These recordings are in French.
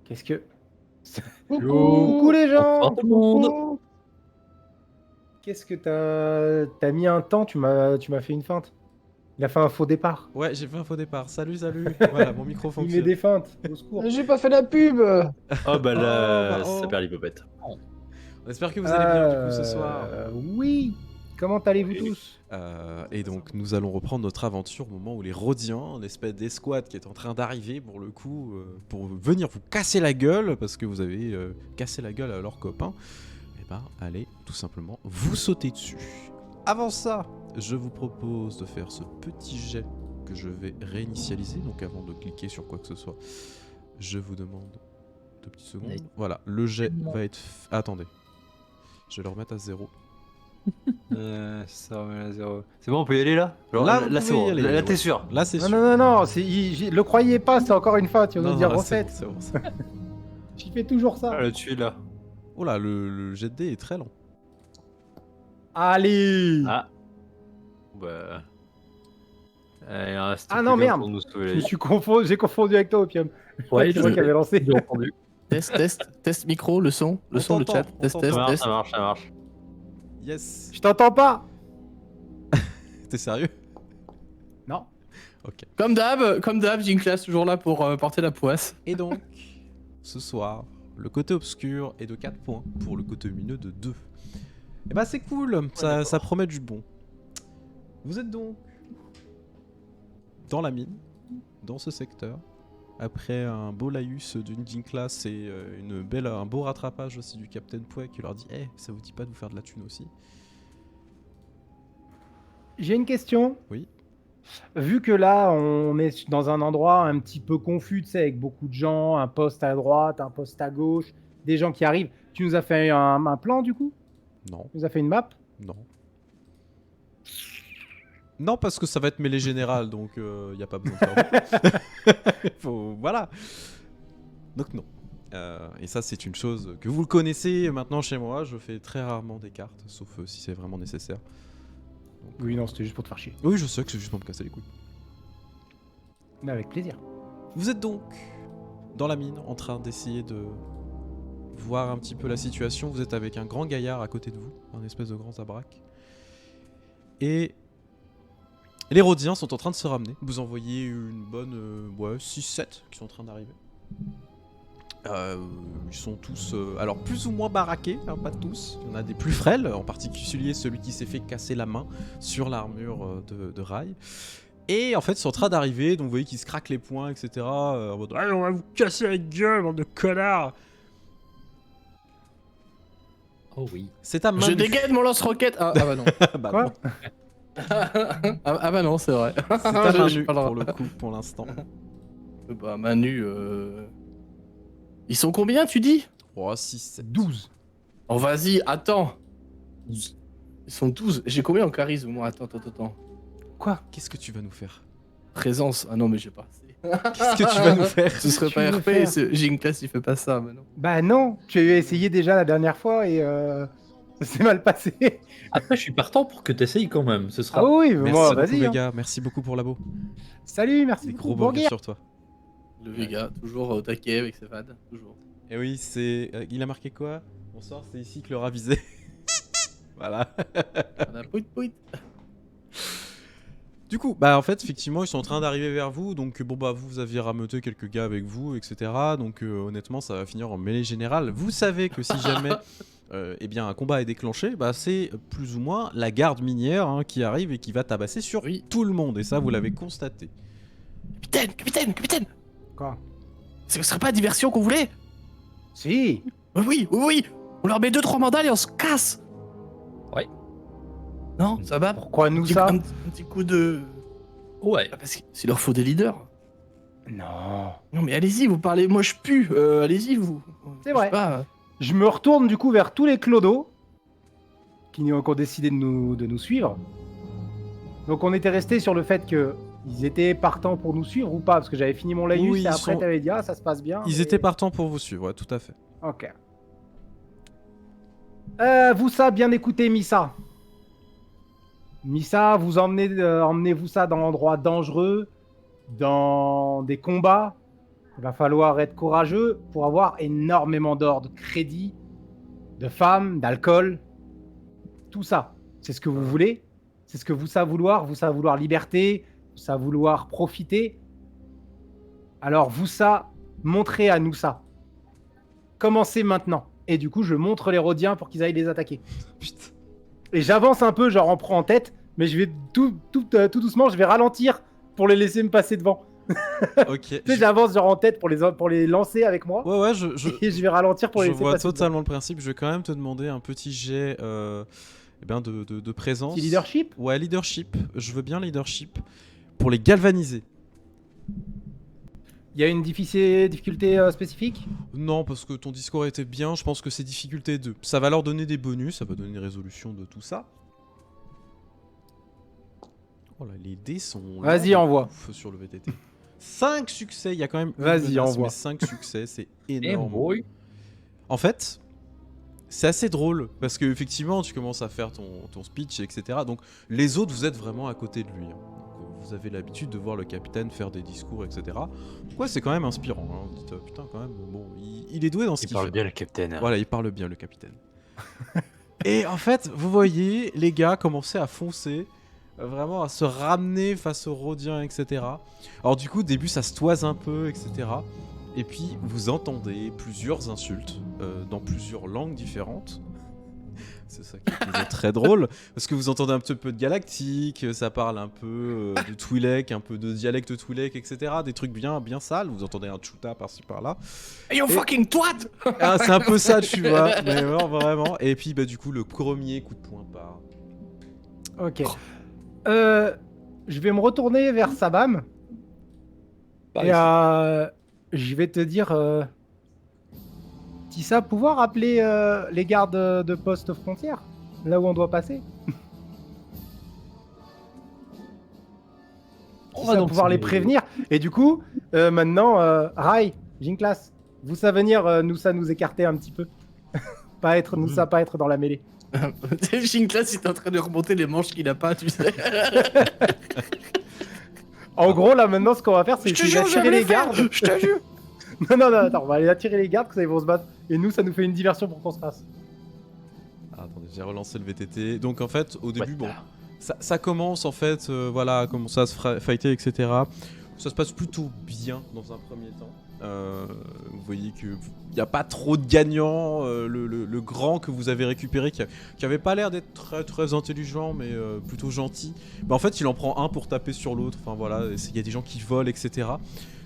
Qu'est-ce que... Hello. Coucou les gens. Bonsoir tout le monde. Coucou. Qu'est-ce que t'as mis un temps, tu m'as fait une feinte. Il a fait un faux départ. Ouais, j'ai fait un faux départ. Salut, salut. Voilà, mon micro Il met fonctionne. des feintes, au secours. J'ai pas fait la pub. Oh bah là, Oh. ça perd l'hypopète. On espère que vous allez bien du coup ce soir. Oui. Comment allez-vous Oui. tous? Et donc nous allons reprendre notre aventure au moment où les Rhodiens, l'espèce d'escouade qui est en train d'arriver pour le coup, pour venir vous casser la gueule, parce que vous avez cassé la gueule à leurs copains, et ben allez tout simplement vous sauter dessus. Avant ça, je vous propose de faire ce petit jet que je vais réinitialiser, donc avant de cliquer sur quoi que ce soit, je vous demande 2 petites secondes. Oui. Voilà, le jet va être... Attendez, je vais le remettre à 0. Ça remet à 0. C'est bon, on peut y aller là? Genre, Là, vous là c'est pouvez y bon. aller, Là, ouais. t'es sûr? Là c'est Non, sûr. non, non, non, le croyez pas, c'est encore une feinte, tu vas Non, nous dire non, là, c'est recette. bon, c'est bon. J'y fais toujours ça. Ah, là, tu es là. Oh là, le jet de dés est très lent. Allez. Ah. Bah. Il en reste Ah non, plus qu'un merde. pour nous sauver Je la me vie. suis confondu, j'ai confondu avec toi, Opium. Ouais, c'est moi qui avais lancé. j'ai entendu. Test micro, le son, On le t'entend, chat. on Test, t'entend. test, Ça marche, test. ça marche, ça marche. Yes. Je t'entends pas. T'es sérieux? Non. Ok. Comme d'hab, Jinklas toujours là pour porter la poisse. Et donc, ce soir, le côté obscur est de 4 points pour le côté lumineux de 2. Et bah c'est cool, ça promet du bon. Vous êtes donc dans la mine, dans ce secteur, après un beau laïus d'une Jinklas et un beau rattrapage aussi du Captain Pouet qui leur dit « Eh, ça vous dit pas de vous faire de la thune aussi ?» J'ai une question. Oui. Vu que là, on est dans un endroit un petit peu confus, tu sais, avec beaucoup de gens, un poste à droite, un poste à gauche, des gens qui arrivent. Tu nous as fait un plan, du coup? Non, Tu nous as fait une map? non. Non, parce que ça va être mêlée générale, donc il n'y a pas besoin de faire. Voilà. Donc non. Et ça, c'est une chose que vous le connaissez maintenant chez moi. Je fais très rarement des cartes, sauf si c'est vraiment nécessaire. Donc, Oui, non, c'était juste pour te faire chier. oui, je sais que c'est juste pour me casser les couilles. Mais avec plaisir. Vous êtes donc dans la mine, en train d'essayer de voir un petit peu la situation. Vous êtes avec un grand gaillard à côté de vous, un espèce de grand zabrac. Et les Rhodiens sont en train de se ramener. Vous en voyez une bonne 6-7 qui sont en train d'arriver. Ils sont tous, alors plus ou moins baraqués, hein, pas tous. Il y en a des plus frêles, en particulier celui qui s'est fait casser la main sur l'armure de Rai. Et en fait, ils sont en train d'arriver, donc vous voyez qu'ils se craquent les poings, etc. En mode, allez, on va vous casser la gueule, bande de connards. Oh oui. C'est à main Je nue. dégaine mon lance-roquette. Ah bah non. Bah Quoi? non. Ah bah non, c'est vrai. C'est à main J'ai nue pas le droit. pour le coup, pour l'instant. Bah Manu, ils sont combien tu dis? Oh, 6, 7. 12. Oh, vas-y, attends. Ils sont 12. J'ai combien en charisme, moi? Attends. Quoi? Qu'est-ce que tu vas nous faire? Présence. Ah non, mais j'ai pas assez. Qu'est-ce que tu vas nous faire? Ce serait tu pas veux RP, faire j'ai une classe, il fait pas ça maintenant. Bah non, tu as essayé déjà la dernière fois et ça s'est mal passé. Après, je suis partant pour que tu essayes quand même. Ce Ah sera. oui, Merci moi, beaucoup, vas-y. les Hein. gars. Merci beaucoup pour l'abo. Salut, merci Des beaucoup. gros Bon burgers guerre. sur toi. Le Vega, toujours au taquet avec ses fans, toujours. Et oui, c'est. Il a marqué quoi? Bonsoir, c'est ici que le rat visait. Voilà. Voilà, pouit. Du coup, bah en fait, effectivement, ils sont en train d'arriver vers vous. Donc, bon, bah, vous aviez rameuté quelques gars avec vous, etc. Donc, honnêtement, ça va finir en mêlée générale. Vous savez que si jamais eh bien, un combat est déclenché, bah, c'est plus ou moins la garde minière hein, qui arrive et qui va tabasser sur Oui. tout le monde. Et ça, vous l'avez constaté. Capitaine. Quoi? Ce serait pas la diversion qu'on voulait? Si. Oui. On leur met 2-3 mandales et on se casse. Ouais. Non, ça va? Pourquoi nous ça? Un petit coup de... Ouais. Ah, parce qu'il leur faut des leaders. Non. Non mais allez-y, vous parlez, moi je pue, allez-y vous. C'est Je vrai. sais pas, Je me retourne du coup vers tous les clodos qui ont décidé de nous suivre. Donc on était resté sur le fait que ils étaient partants pour nous suivre ou pas, parce que j'avais fini mon laïus Oui, et ils après sont- t'avais dit ah ça se passe bien. Ils et- étaient partants pour vous suivre, ouais, tout à fait. Ok. Vous ça, bien écoutez Missa. Missa, vous emmenez-vous ça dans l'endroit dangereux, dans des combats. Il va falloir être courageux pour avoir énormément d'or, de crédit, de femmes, d'alcool. Tout ça. C'est ce que vous voulez. C'est ce que vous savez vouloir. Vous savez vouloir liberté. Vous savez vouloir profiter. Alors vous ça, montrez à nous ça. Commencez maintenant. Et du coup, je montre les Rhodiens pour qu'ils aillent les attaquer. Putain. Et j'avance un peu, genre en prends en tête, mais je vais tout doucement, je vais ralentir pour les laisser me passer devant. Ok. Tu sais, j'avance genre en tête pour les lancer avec moi, Ouais, et je vais ralentir pour les je laisser vois passer totalement le principe. Je vais quand même te demander un petit jet eh ben de présence. devant. Petit leadership. Ouais, leadership. Je veux bien leadership. Pour les galvaniser. Il y a une difficulté spécifique. Non, parce que ton discours était bien. Je pense que c'est difficulté 2. Ça va leur donner des bonus. Ça va donner une résolution de tout ça. Oh là, les dés sont. Vas-y, là de envoie. ouf sur le VTT. 5 succès. Il y a quand même. une Vas-y, menace, envoie. mais 5 succès, c'est Eh énorme. boy. En fait, c'est assez drôle parce que effectivement, tu commences à faire ton speech, etc. Donc, les autres, vous êtes vraiment à côté de lui. hein. Donc, vous avez l'habitude de voir le capitaine faire des discours, etc. Donc, ouais, c'est quand même inspirant. Hein. Vous dites, putain, quand même, bon, il est doué dans ce Il qu'il parle fait. bien le capitaine. Voilà, il parle bien, le capitaine. Et en fait, vous voyez les gars commencer à foncer, vraiment à se ramener face aux Rhodiens, etc. Alors du coup, au début, ça se toise un peu, etc. Et puis, vous entendez plusieurs insultes dans plusieurs langues différentes. C'est ça qui est très drôle, parce que vous entendez un petit peu de galactique, ça parle un peu de Twi'lek, un peu de dialecte Twi'lek, etc. Des trucs bien sales, vous entendez un chuta par-ci par-là. Hey yo Et- fucking twat. Ah, c'est un peu ça, tu vois, mais non, vraiment. Et puis, bah, du coup, le premier coup de poing part. Ok. Je vais me retourner vers Sabam Par et ici. je vais te dire, Tissa, pouvoir appeler les gardes de poste frontière, là où on doit passer. On Ça va pouvoir les prévenir. Et du coup, maintenant, Rai, Jinklas, vous savez venir ça nous écarter un petit peu. Pas être dans la mêlée. Shinklas il est en train de remonter les manches qu'il a pas, tu sais. En gros, là, maintenant, ce qu'on va faire, c'est Je te que je vais jure, je vais attirer les les faire. gardes. Je te jure. Non, attends, on va aller attirer les gardes, que ça, ils vont se battre. Et nous, ça nous fait une diversion pour qu'on se fasse. Ah, attendez, j'ai relancé le VTT. Donc, en fait, au début, bon, ça commence, en fait, voilà, à commencer à se fighter, etc. Ça se passe plutôt bien dans un premier temps. Vous voyez qu'il n'y a pas trop de gagnants. Le grand que vous avez récupéré, qui avait pas l'air d'être très très intelligent, mais plutôt gentil, bah, en fait, il en prend un pour taper sur l'autre. Enfin voilà, il y a des gens qui volent, etc.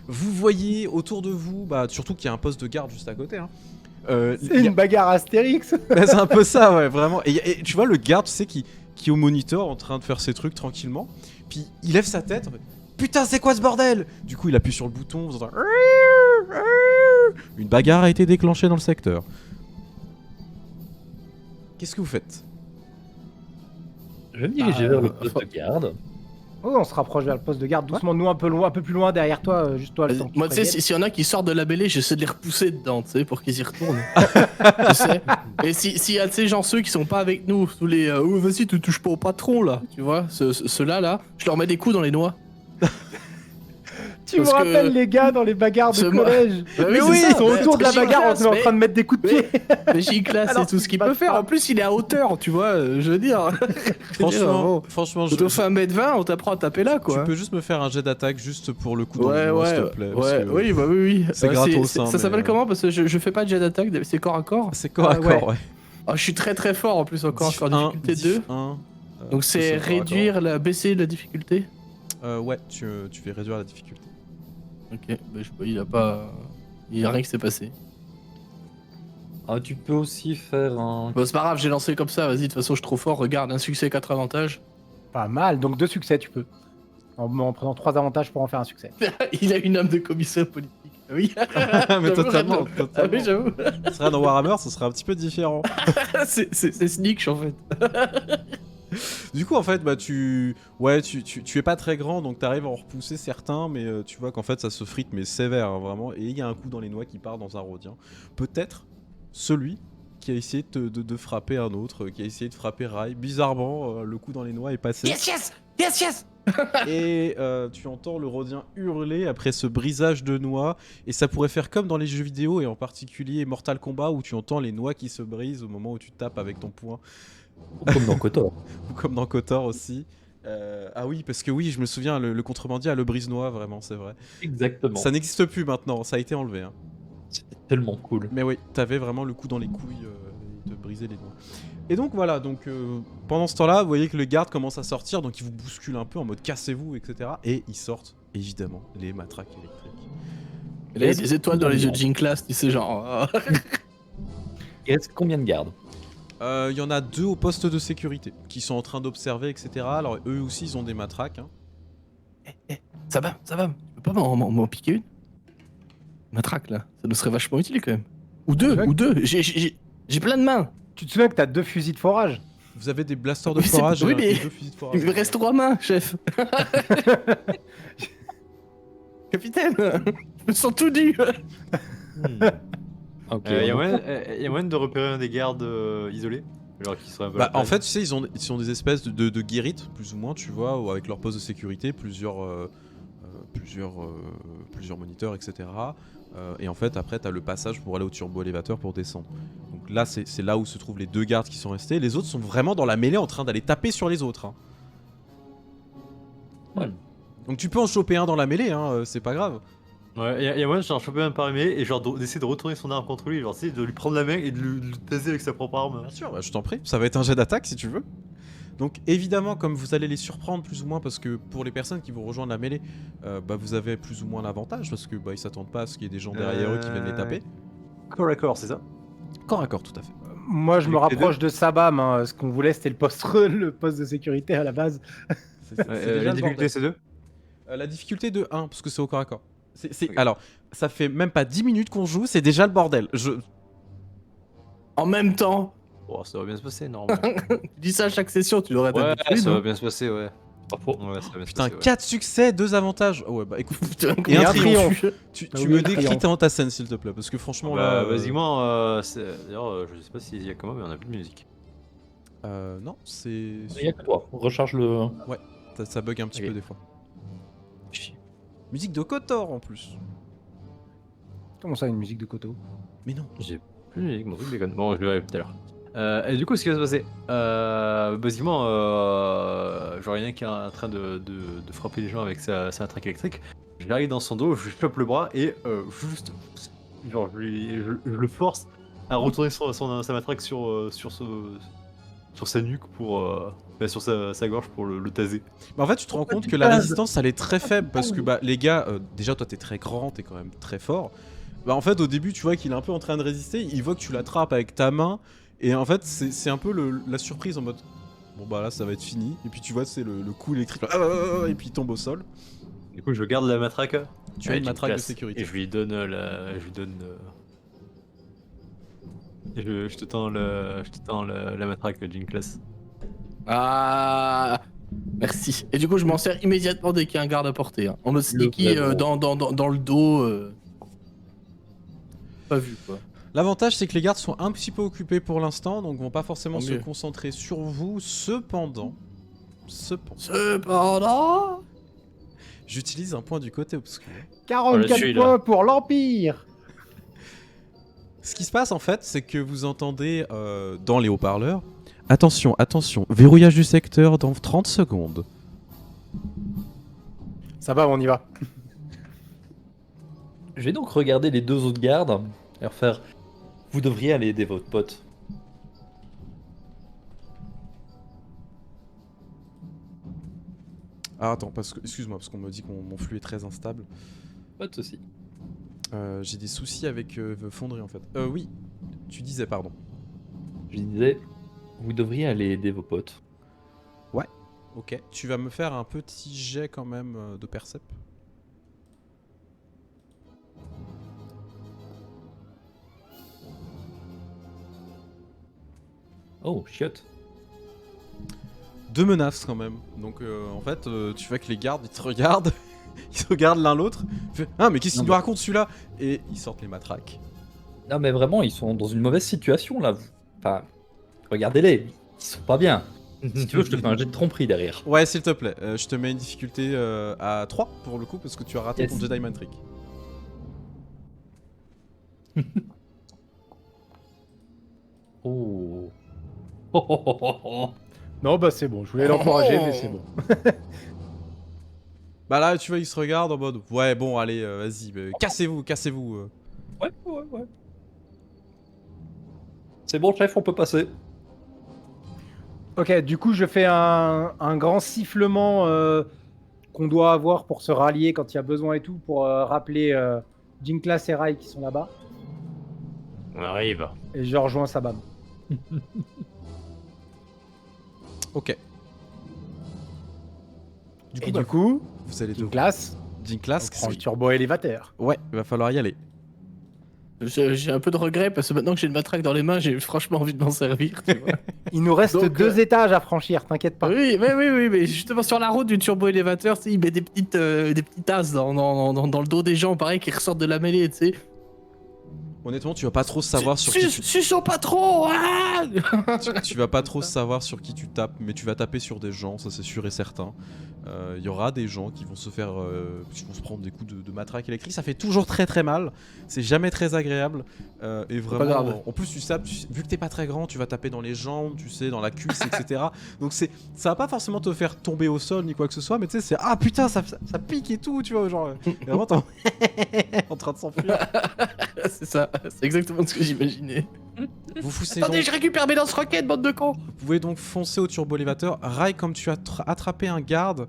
Vous voyez autour de vous, bah, surtout qu'il y a un poste de garde juste à côté. Hein. C'est Il y a- une bagarre Astérix. c'est un peu ça, ouais, vraiment. Et tu vois le garde, tu sais, qui est au moniteur en train de faire ses trucs tranquillement. Puis il lève sa tête. En fait, putain, c'est quoi ce bordel? Du coup, il appuie sur le bouton. Vous entendez... Une bagarre a été déclenchée dans le secteur. Qu'est-ce que vous faites? Je vais me diriger vers le poste enfin- de garde. Oh, on se rapproche vers le poste de garde doucement, nous un peu loin, un peu plus loin derrière toi, juste toi le temps. que tu Moi, tu sais, préviennes. s'il y en a qui sortent de la mêlée, j'essaie de les repousser dedans, tu sais, pour qu'ils y retournent. Tu sais. Et s'il y a, tu sais, genre ceux qui sont pas avec nous, tous les oh, vas-y, tu touches pas au patron, là, tu vois, ceux-là, là, je leur mets des coups dans les noix. Tu me parce que- rappelles les gars dans les bagarres de Ce mo- collège. Bah Mais oui, c'est ils ça, sont mais autour de la j'y bagarre, on classe, est en train de mettre des coups de pied. Mais J-Class, Alors c'est tout ce qu'il qu'il peut passe faire. pas. En plus, il est à hauteur, tu vois, je veux dire. Franchement, Je te fais 1m20, on t'apprend à taper là, quoi. tu peux juste me faire un jet d'attaque juste pour le coup dans Ouais, le noix, ouais, s'il te plaît. parce ouais, que oui, bah oui. c'est gratos, hein, ça mais, s'appelle comment? Parce que je fais pas de jet d'attaque, c'est corps à corps. C'est corps à Ah, ouais. corps, ouais. Ah, je suis très très fort en plus, encore Diff difficulté 2. 1, Donc c'est réduire, baisser la difficulté. Ouais, tu fais réduire la difficulté. Ok, bah, je sais pas, il a pas. Il y a rien qui s'est passé. Ah, tu peux aussi faire un. Bon, c'est pas grave, j'ai lancé comme ça, vas-y, de toute façon, je suis trop fort. Regarde, un succès, 4 avantages. Pas mal, donc 2 succès tu peux. En prenant 3 avantages pour en faire un succès. Il a une âme de commissaire politique. Oui. Mais J'avoue, totalement, j'avoue. Ah totalement. oui, j'avoue. Ce serait dans Warhammer, ce serait un petit peu différent. c'est Snitch en fait. Du coup, en fait, bah tu es pas très grand, donc t'arrives à en repousser certains, mais tu vois qu'en fait ça se frite, mais sévère, hein, vraiment. Et il y a un coup dans les noix qui part dans un rodien. Peut-être celui qui a essayé de frapper un autre, qui a essayé de frapper Rai. Bizarrement, le coup dans les noix est passé. Yes, yes, yes, yes. Et tu entends le rodien hurler après ce brisage de noix. Et ça pourrait faire comme dans les jeux vidéo, et en particulier Mortal Kombat, où tu entends les noix qui se brisent au moment où tu tapes avec ton poing. Comme dans Kotor. Ou comme dans Kotor aussi. Ah oui, parce que oui, je me souviens, le contrebandier a le brise-noix, vraiment, c'est vrai. Exactement. Ça n'existe plus maintenant, ça a été enlevé. Hein. C'était tellement cool. Mais oui, t'avais vraiment le coup dans les couilles de briser les noix. Et donc voilà, donc pendant ce temps-là, vous voyez que le garde commence à sortir, donc il vous bouscule un peu en mode cassez-vous, etc. Et ils sortent, évidemment, les matraques électriques. Il y a des étoiles dans les yeux de J-Class, tu sais, genre. Il reste combien de gardes? Il y en a 2 au poste de sécurité qui sont en train d'observer, etc. Alors eux aussi, ils ont des matraques. Hein. Ça va. Tu peux pas m'en piquer une? Matraque là, ça nous serait vachement utile quand même. Ou deux. J'ai plein de mains. Tu te souviens que t'as 2 fusils de forage? Vous avez des blasters de Oui, c'est- forage oui, et mais- 2 fusils de forage. Il me reste 3 mains, chef. Capitaine, je me sens tout nu. Ok. Il y a moyen de repérer un des gardes isolés, genre qui serait un peu. Bah, en fait, tu sais, ils sont des espèces de guérites, plus ou moins, tu vois, ou avec leur poste de sécurité, plusieurs moniteurs, etc. Et en fait, après, t'as le passage pour aller au turbo-élévateur pour descendre. Donc là, c'est là où se trouvent les 2 gardes qui sont restés. Les autres sont vraiment dans la mêlée en train d'aller taper sur les autres. Hein. Ouais. Donc tu peux en choper un dans la mêlée, hein, c'est pas grave. Ouais, il y a moyen de genre choper un par et genre d'essayer de retourner son arme contre lui, genre tu sais, de lui prendre la main et de le taser avec sa propre arme. Bien sûr, bah, je t'en prie, ça va être un jet d'attaque si tu veux. Donc évidemment, comme vous allez les surprendre plus ou moins, parce que pour les personnes qui vont rejoindre la mêlée, bah, vous avez plus ou moins l'avantage, parce que bah, ils s'attendent pas à ce qu'il y ait des gens derrière eux qui viennent les taper. Corps à corps, c'est ça? Corps à corps, tout à fait. Moi je me Avec les rapproche de Sabam, hein. Ce qu'on voulait c'était le poste de sécurité à la base. C'est déjà La le difficulté bordel. c'est 2? La difficulté de 1, parce que c'est au corps à corps. Alors, ça fait même pas 10 minutes qu'on joue, c'est déjà le bordel. En même temps, Oh, ça va bien se passer, normalement. tu dis ça à chaque session, tu l'aurais Ouais, d'habitude. ça hein. va bien se passer, ouais. Pas faux. Ouais, ça va bien se Putain, passer, ouais. 4 succès, 2 avantages. Oh ouais, bah écoute, Putain, Et un triomphe. tu Ah oui, me un décris triomphe. dans ta scène, s'il te plaît, parce que franchement Bah, là. basiquement, d'ailleurs, je sais pas s'il y a comment, mais on a plus de musique. Non, c'est. Il n'y a que toi. Recharge le. Ça bug un petit Ok. peu des fois. Musique de Kotor en plus. Comment ça, une musique de Koto? Mais non. J'ai plus de musique, mon truc déconne. Bon, je le verrai tout à l'heure. Et du coup, ce qui va se passer, basiquement, genre, il y en a qui est en train de frapper les gens avec sa matraque électrique. J'arrive dans son dos, je lui chope le bras et juste, genre, je le force à retourner sa matraque sur sa nuque pour. Sur sa gorge pour le taser. Bah en fait, tu te rends compte que la résistance, elle est très faible parce que bah les gars, déjà toi t'es très grand, t'es quand même très fort. Bah en fait, au début, tu vois qu'il est un peu en train de résister, il voit que tu l'attrapes avec ta main et en fait, c'est un peu la surprise en mode bon bah là ça va être fini et puis tu vois c'est le coup électrique et puis il tombe au sol. Du coup, je garde la matraque. Tu as Ouais, une matraque de place. sécurité. Et je lui donne Je te tends la matraque Jinklas. Ah, merci. Et du coup, je m'en sers immédiatement dès qu'il y a un garde à portée. Hein. En mode sneaky vrai dans le dos. Pas vu quoi. L'avantage, c'est que les gardes sont un petit peu occupés pour l'instant, donc vont pas forcément Tant se mieux. concentrer sur vous. Cependant, Cependant. j'utilise un point du côté obscur. 44 suis, là. points pour l'Empire. Ce qui se passe en fait, c'est que vous entendez dans les haut-parleurs. Attention, attention, verrouillage du secteur dans 30 secondes. Ça va, on y va. Je vais donc regarder les deux autres gardes et leur faire. Vous devriez aller aider votre pote. Ah attends, excuse-moi, parce qu'on me dit que mon flux est très instable. Pas de soucis. J'ai des soucis avec Fonderie en fait. Oui, tu disais pardon. Je disais, vous devriez aller aider vos potes. Ok, tu vas me faire un petit jet quand même de percep. Oh, chiotte. 2 menaces quand même. Donc en fait, tu vois que les gardes, ils te regardent. Ils se regardent l'un l'autre. Ils font, ah mais qu'est-ce qu'il nous raconte celui-là? Et ils sortent les matraques. Non mais vraiment, ils sont dans une mauvaise situation là. Enfin, regardez-les, ils sont pas bien. Si tu veux, je te fais un jet de tromperie derrière. Ouais, s'il te plaît. Je te mets une difficulté à 3 pour le coup, parce que tu as raté Yes. ton Jedi Mind Trick. Oh. Non, bah c'est bon, je voulais l'encourager, mais c'est bon. Bah là, tu vois, ils se regardent en mode ouais, bon, allez, vas-y, cassez-vous, cassez-vous. Ouais. C'est bon, chef, on peut passer. Ok, du coup, je fais un grand sifflement qu'on doit avoir pour se rallier quand il y a besoin et tout, pour rappeler Jinklas et Rai qui sont là-bas. On arrive. Et je rejoins Sabam. Ok. Et du coup, vous allez devoir. Jinklas, Jinklas, on prend le turbo élévateur. ouais, il va falloir y aller. J'ai un peu de regret parce que maintenant que j'ai une matraque dans les mains, j'ai franchement envie de m'en servir. Tu vois. Il nous reste Donc, 2 étages à franchir, t'inquiète pas. Oui, mais justement sur la route du turbo élévateur, tu sais, il met des petites tasses dans le dos des gens, pareil, qui ressortent de la mêlée, tu sais. Honnêtement, tu vas pas trop savoir sur qui tu... Suce au patron. Ah tu vas pas trop savoir sur qui tu tapes, mais tu vas taper sur des gens, ça c'est sûr et certain. Il y aura des gens qui vont se faire, qui vont se prendre des coups de matraque électrique. Ça fait toujours très très mal. C'est jamais très agréable. Et pas vraiment, grave. en plus tu sais, vu que t'es pas très grand, tu vas taper dans les jambes, tu sais, dans la cuisse, etc. Donc ça va pas forcément te faire tomber au sol ni quoi que ce soit, mais tu sais, c'est ah putain, ça pique et tout, tu vois, genre vraiment t'es en train de s'enfuir. C'est ça, c'est exactement ce que j'imaginais. Vous foncez Attendez, donc. je récupère mes lance-roquettes, bande de cons. Vous pouvez donc foncer au turbo-élévateur. Rai, comme tu as attrapé un garde,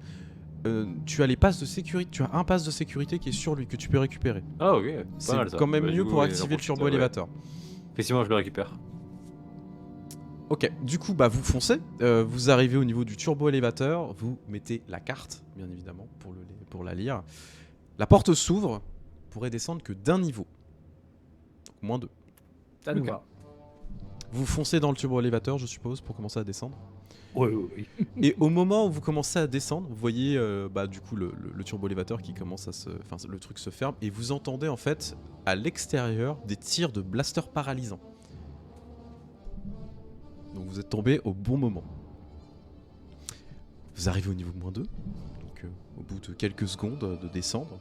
tu as les passes de sécurité. Tu as un pass de sécurité qui est sur lui que tu peux récupérer. Ah ok. C'est Pas mal, ça. quand même Bah, du mieux coup, pour oui, activer j'en le profite, turbo-élévateur. ouais. Effectivement, je le récupère. Ok, du coup, bah vous foncez. Vous arrivez au niveau du turbo-élévateur. Vous mettez la carte, bien évidemment, pour la lire. La porte s'ouvre. Vous pourrez descendre que d'un niveau. Donc moins 2. Ça nous Ok. va. Vous foncez dans le turbo-élévateur, je suppose, pour commencer à descendre. Oui. Et au moment où vous commencez à descendre, vous voyez bah, du coup le turbo-élévateur qui commence à se... Enfin, le truc se ferme et vous entendez en fait à l'extérieur des tirs de blaster paralysants. Donc vous êtes tombé au bon moment. Vous arrivez au niveau -2, donc au bout de quelques secondes de descendre.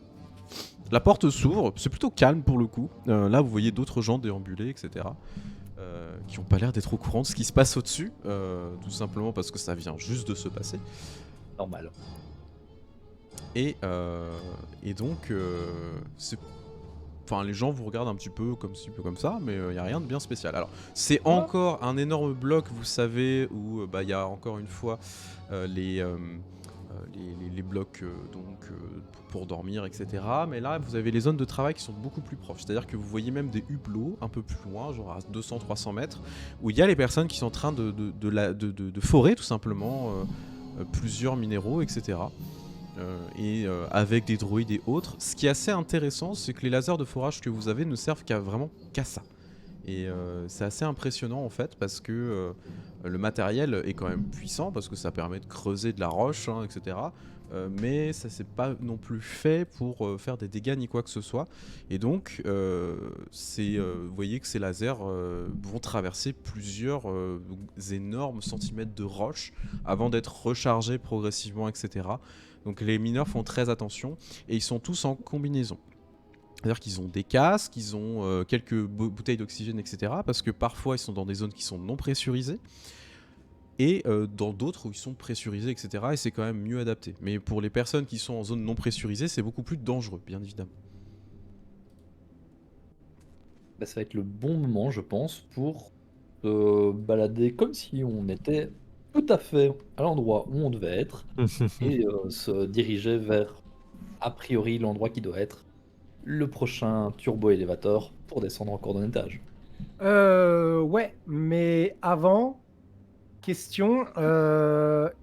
La porte s'ouvre, c'est plutôt calme pour le coup. Là vous voyez d'autres gens déambuler, etc. Qui ont pas l'air d'être au courant de ce qui se passe au-dessus, tout simplement parce que ça vient juste de se passer. Normal. Et donc, enfin, les gens vous regardent un petit peu comme ci, peu comme ça, mais il n'y a rien de bien spécial. Alors, c'est encore un énorme bloc, vous savez, où il y a encore une fois les blocs pour dormir, etc. Mais là, vous avez les zones de travail qui sont beaucoup plus proches. C'est-à-dire que vous voyez même des hublots un peu plus loin, genre à 200-300 mètres, où il y a les personnes qui sont en train de forer tout simplement plusieurs minéraux, etc. Avec des droïdes et autres. Ce qui est assez intéressant, c'est que les lasers de forage que vous avez ne servent vraiment qu'à ça. Et c'est assez impressionnant en fait parce que le matériel est quand même puissant parce que ça permet de creuser de la roche, hein, etc. Mais ça c'est pas non plus fait pour faire des dégâts ni quoi que ce soit. Et donc vous voyez que ces lasers vont traverser plusieurs énormes centimètres de roche avant d'être rechargés progressivement, etc. Donc les mineurs font très attention et ils sont tous en combinaison. C'est-à-dire qu'ils ont des casques, ils ont quelques bouteilles d'oxygène, etc. Parce que parfois ils sont dans des zones qui sont non pressurisées et dans d'autres où ils sont pressurisés, etc. Et c'est quand même mieux adapté. Mais pour les personnes qui sont en zone non pressurisée, c'est beaucoup plus dangereux, bien évidemment. Bah, ça va être le bon moment, je pense, pour se balader comme si on était tout à fait à l'endroit où on devait être et se diriger vers, a priori, l'endroit qui doit être le prochain turbo-élévateur pour descendre encore d'un étage. Ouais, mais avant, question,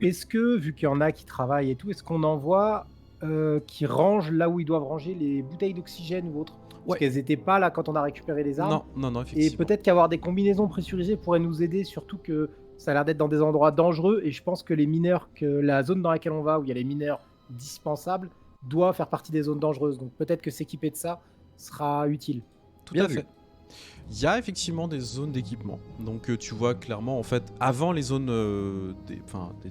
est-ce que, vu qu'il y en a qui travaillent et tout, est-ce qu'on envoie qui rangent là où ils doivent ranger les bouteilles d'oxygène ou autres? Parce Ouais. qu'elles n'étaient pas là quand on a récupéré les armes. Non, Et effectivement. peut-être qu'avoir des combinaisons pressurisées pourrait nous aider, surtout que ça a l'air d'être dans des endroits dangereux. Et je pense que les mineurs, que la zone dans laquelle on va, où il y a les mineurs dispensables, doit faire partie des zones dangereuses. Donc peut-être que s'équiper de ça sera utile. Tout Bien à vu. fait. Il y a effectivement des zones d'équipement. Donc tu vois clairement, en fait, avant les zones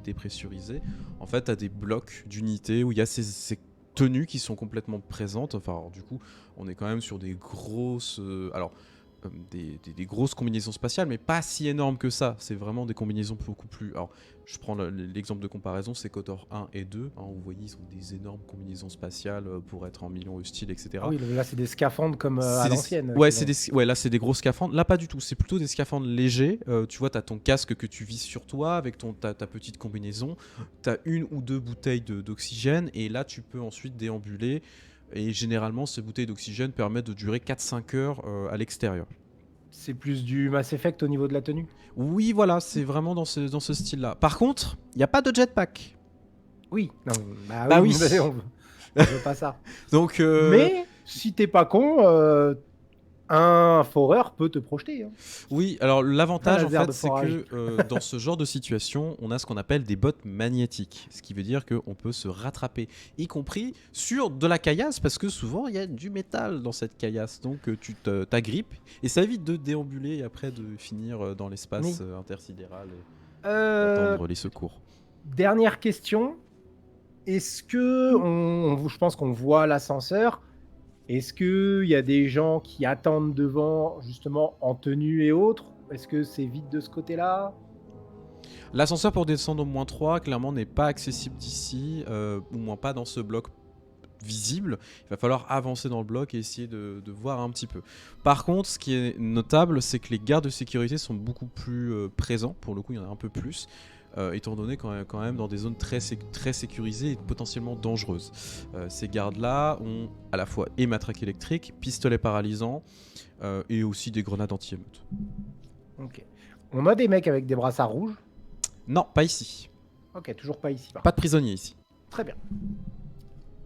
dépressurisées, en fait, tu as des blocs d'unités où il y a ces tenues qui sont complètement présentes. Enfin, alors, du coup, on est quand même sur des grosses... des grosses combinaisons spatiales, mais pas si énormes que ça. C'est vraiment des combinaisons beaucoup plus... Alors, je prends l'exemple de comparaison, c'est KOTOR 1 et 2. Hein, vous voyez, ils ont des énormes combinaisons spatiales pour être en millions hostiles, etc. Ah oui, là c'est des scaphandres comme à C'est des- l'ancienne. Ouais, qu'ils ont. ouais, là c'est des gros scaphandres. Là pas du tout, c'est plutôt des scaphandres légers. Tu vois, t'as ton casque que tu vises sur toi avec ta petite combinaison. T'as une ou deux bouteilles d'oxygène et là tu peux ensuite déambuler. Et généralement, ces bouteilles d'oxygène permettent de durer 4-5 heures à l'extérieur. C'est plus du Mass Effect au niveau de la tenue. Oui, voilà, c'est vraiment dans ce style-là. Par contre, il n'y a pas de jetpack. Oui. Non, bah, Bah oui, oui. mais on veut pas ça. Donc, Mais si t'es pas con, un foreur peut te projeter. Hein. oui, alors l'avantage Un en laser fait de c'est forage. que dans ce genre de situation, on a ce qu'on appelle des bottes magnétiques, ce qui veut dire qu'on peut se rattraper, y compris sur de la caillasse, parce que souvent il y a du métal dans cette caillasse, donc tu t'agrippes et ça évite de déambuler et après de finir dans l'espace Oui. intersidéral et Euh, d'attendre les secours. Dernière question. Est-ce que je pense qu'on voit l'ascenseur. Est-ce qu'il y a des gens qui attendent devant, justement, en tenue et autres? Est-ce que c'est vide de ce côté-là? L'ascenseur pour descendre au -3 clairement n'est pas accessible d'ici, au moins pas dans ce bloc visible. Il va falloir avancer dans le bloc et essayer de voir un petit peu. Par contre, ce qui est notable, c'est que les gardes de sécurité sont beaucoup plus présents. Pour le coup, il y en a un peu plus. Étant donné quand même dans des zones très sécurisées et potentiellement dangereuses. Ces gardes-là ont à la fois et matraque électrique, pistolet paralysant et aussi des grenades anti-émeute. Ok. On a des mecs avec des brassards rouges. Non, pas ici. Ok, toujours pas ici. Pas de prisonniers ici. Très bien.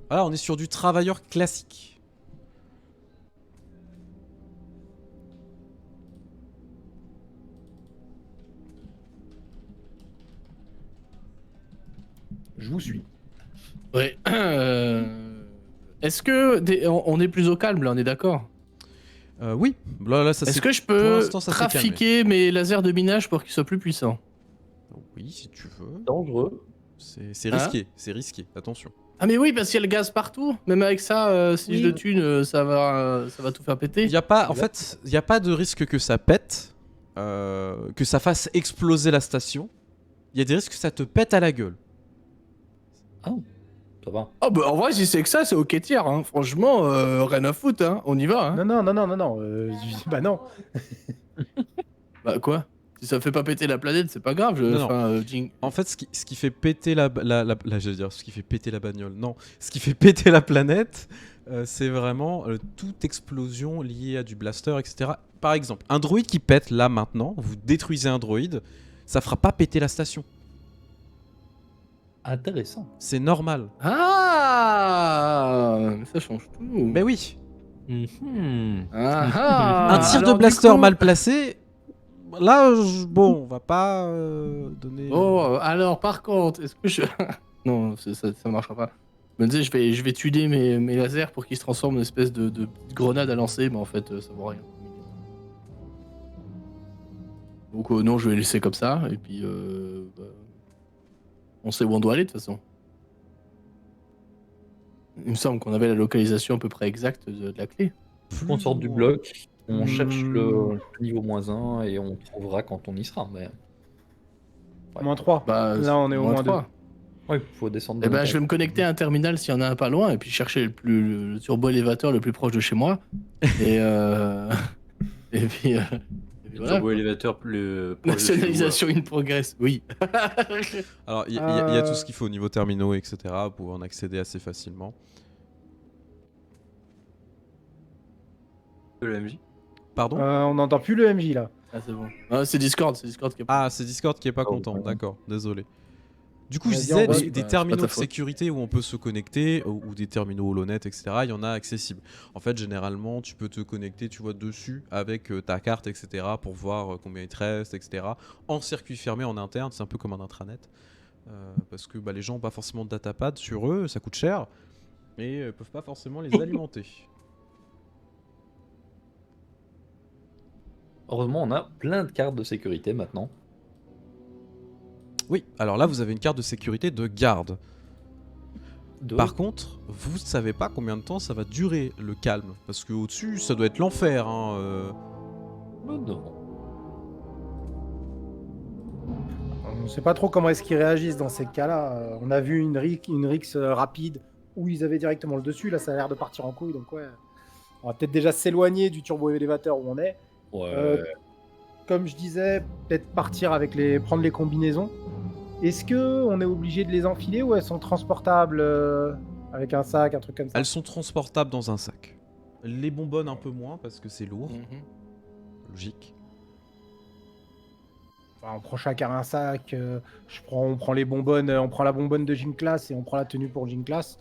Voilà, on est sur du travailleur classique. Je vous suis. Ouais. Est-ce que on est plus au calme là, on est d'accord? Oui, là ça Est-ce c'est... que je pour peux l'instant, ça s'est calmé. trafiquer mes lasers de minage pour qu'ils soient plus puissants? Oui, si tu veux. Dangereux. C'est Hein risqué, attention. Ah mais oui, parce qu'il y a le gaz partout. Même avec ça, si Oui. je le tue, ça va tout faire péter. Il y a pas, en fait, il y a pas de risque que ça pète, que ça fasse exploser la station. Il y a des risques que ça te pète à la gueule. Ça va. Oh bah en vrai, si c'est que ça, c'est ok tiers. Hein. Franchement, rien à foutre. Hein. On y va. Hein. Non. Bah non. Bah quoi? Si ça fait pas péter la planète, c'est pas grave. Non, non. Enfin, En fait, ce qui fait péter j'allais dire, ce qui fait péter la bagnole. Non, ce qui fait péter la planète, c'est vraiment toute explosion liée à du blaster, etc. Par exemple, un droïde qui pète là maintenant, vous détruisez un droïde, ça fera pas péter la station. Intéressant. C'est normal. Ah, ça change tout. Mais oui. Un tir de Alors, blaster du coup- mal placé. Là, bon, on va pas donner. Oh, alors par contre, est-ce que je. Non, ça marchera pas. Je me disais, je vais tuer mes lasers pour qu'ils se transforment en espèce de petite grenade à lancer, mais en fait, ça vaut rien. Donc, non, je vais laisser comme ça, et puis. On sait où on doit aller de toute façon. Il me semble qu'on avait la localisation à peu près exacte de la clé. On sort du bloc, on cherche Hmm. le niveau -1 et on trouvera quand on y sera. Mais -3. Bah, Là, on est au moins -2. 3. ouais, faut descendre. Eh ben, je vais me connecter à un terminal s'il y en a un pas loin, et puis chercher le turbo-élévateur le plus proche de chez moi. Et, et puis voilà. Turbo-élévateur le proche de chez vous, Nationalisation in progress, oui. Alors, il y a tout ce qu'il faut au niveau terminaux, etc. pour en accéder assez facilement. Le MJ. Pardon On n'entend plus le MJ là. Ah, c'est bon. Ah, c'est Discord qui est pas. Ah, c'est Discord qui est pas Oh, content, ouais. d'accord, désolé. Du coup, je Vas-y, disais, envoie. des Bah, c'est terminaux pas ta de faute. sécurité où on peut se connecter, ou des terminaux HoloNet, etc., il y en a accessibles. En fait, généralement, tu peux te connecter, tu vois, dessus avec ta carte, etc., pour voir combien il te reste, etc., en circuit fermé en interne, c'est un peu comme un intranet. Parce que les gens n'ont pas forcément de datapad sur eux, ça coûte cher, et peuvent pas forcément les alimenter. Heureusement, on a plein de cartes de sécurité maintenant. Oui, alors là, vous avez une carte de sécurité de garde. Deux. Par contre, vous savez pas combien de temps ça va durer le calme, parce que au-dessus, ça doit être l'enfer. Oh non. On ne sait pas trop comment est-ce qu'ils réagissent dans ces cas-là. On a vu une Rix rapide où ils avaient directement le dessus. Là, ça a l'air de partir en couille. Donc, ouais, on va peut-être déjà s'éloigner du turbo-élévateur où on est. Ouais. Comme je disais, peut-être partir avec prendre les combinaisons. Est-ce que on est obligé de les enfiler ou elles sont transportables avec un sac, un truc comme ça? Elles sont transportables dans un sac. Les bonbonnes un peu moins, parce que c'est lourd, Mhm. logique. Enfin, on prend chacun un sac. On prend les bonbonnes, on prend la bonbonne de Gym Class et on prend la tenue pour Gym Class.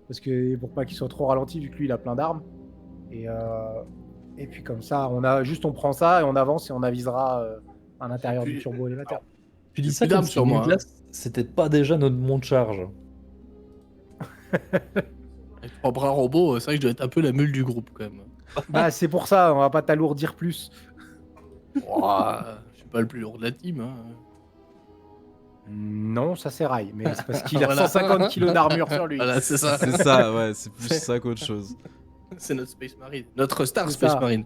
Parce que pour pas qu'il soit trop ralenti, vu que lui il a plein d'armes. Et puis comme ça, on prend ça et on avance et on avisera à l'intérieur Et puis- du turbo-élévateur. Tu dis J'ai ça plus comme d'armes si sur moi, Nicolas, c'était pas déjà notre mont de charge. Avec 3 bras robots, c'est vrai que je dois être un peu la mule du groupe quand même. Bah c'est pour ça, on va pas t'alourdir plus. Ouah, je suis pas le plus lourd de la team. Hein. Non, ça c'est Rai, mais c'est parce qu'il a Voilà. 150 kilos d'armure sur lui. Voilà, c'est ça. C'est ça, ouais, c'est plus ça qu'autre chose. C'est notre Space Marine. Notre Star C'est Space ça. Marine.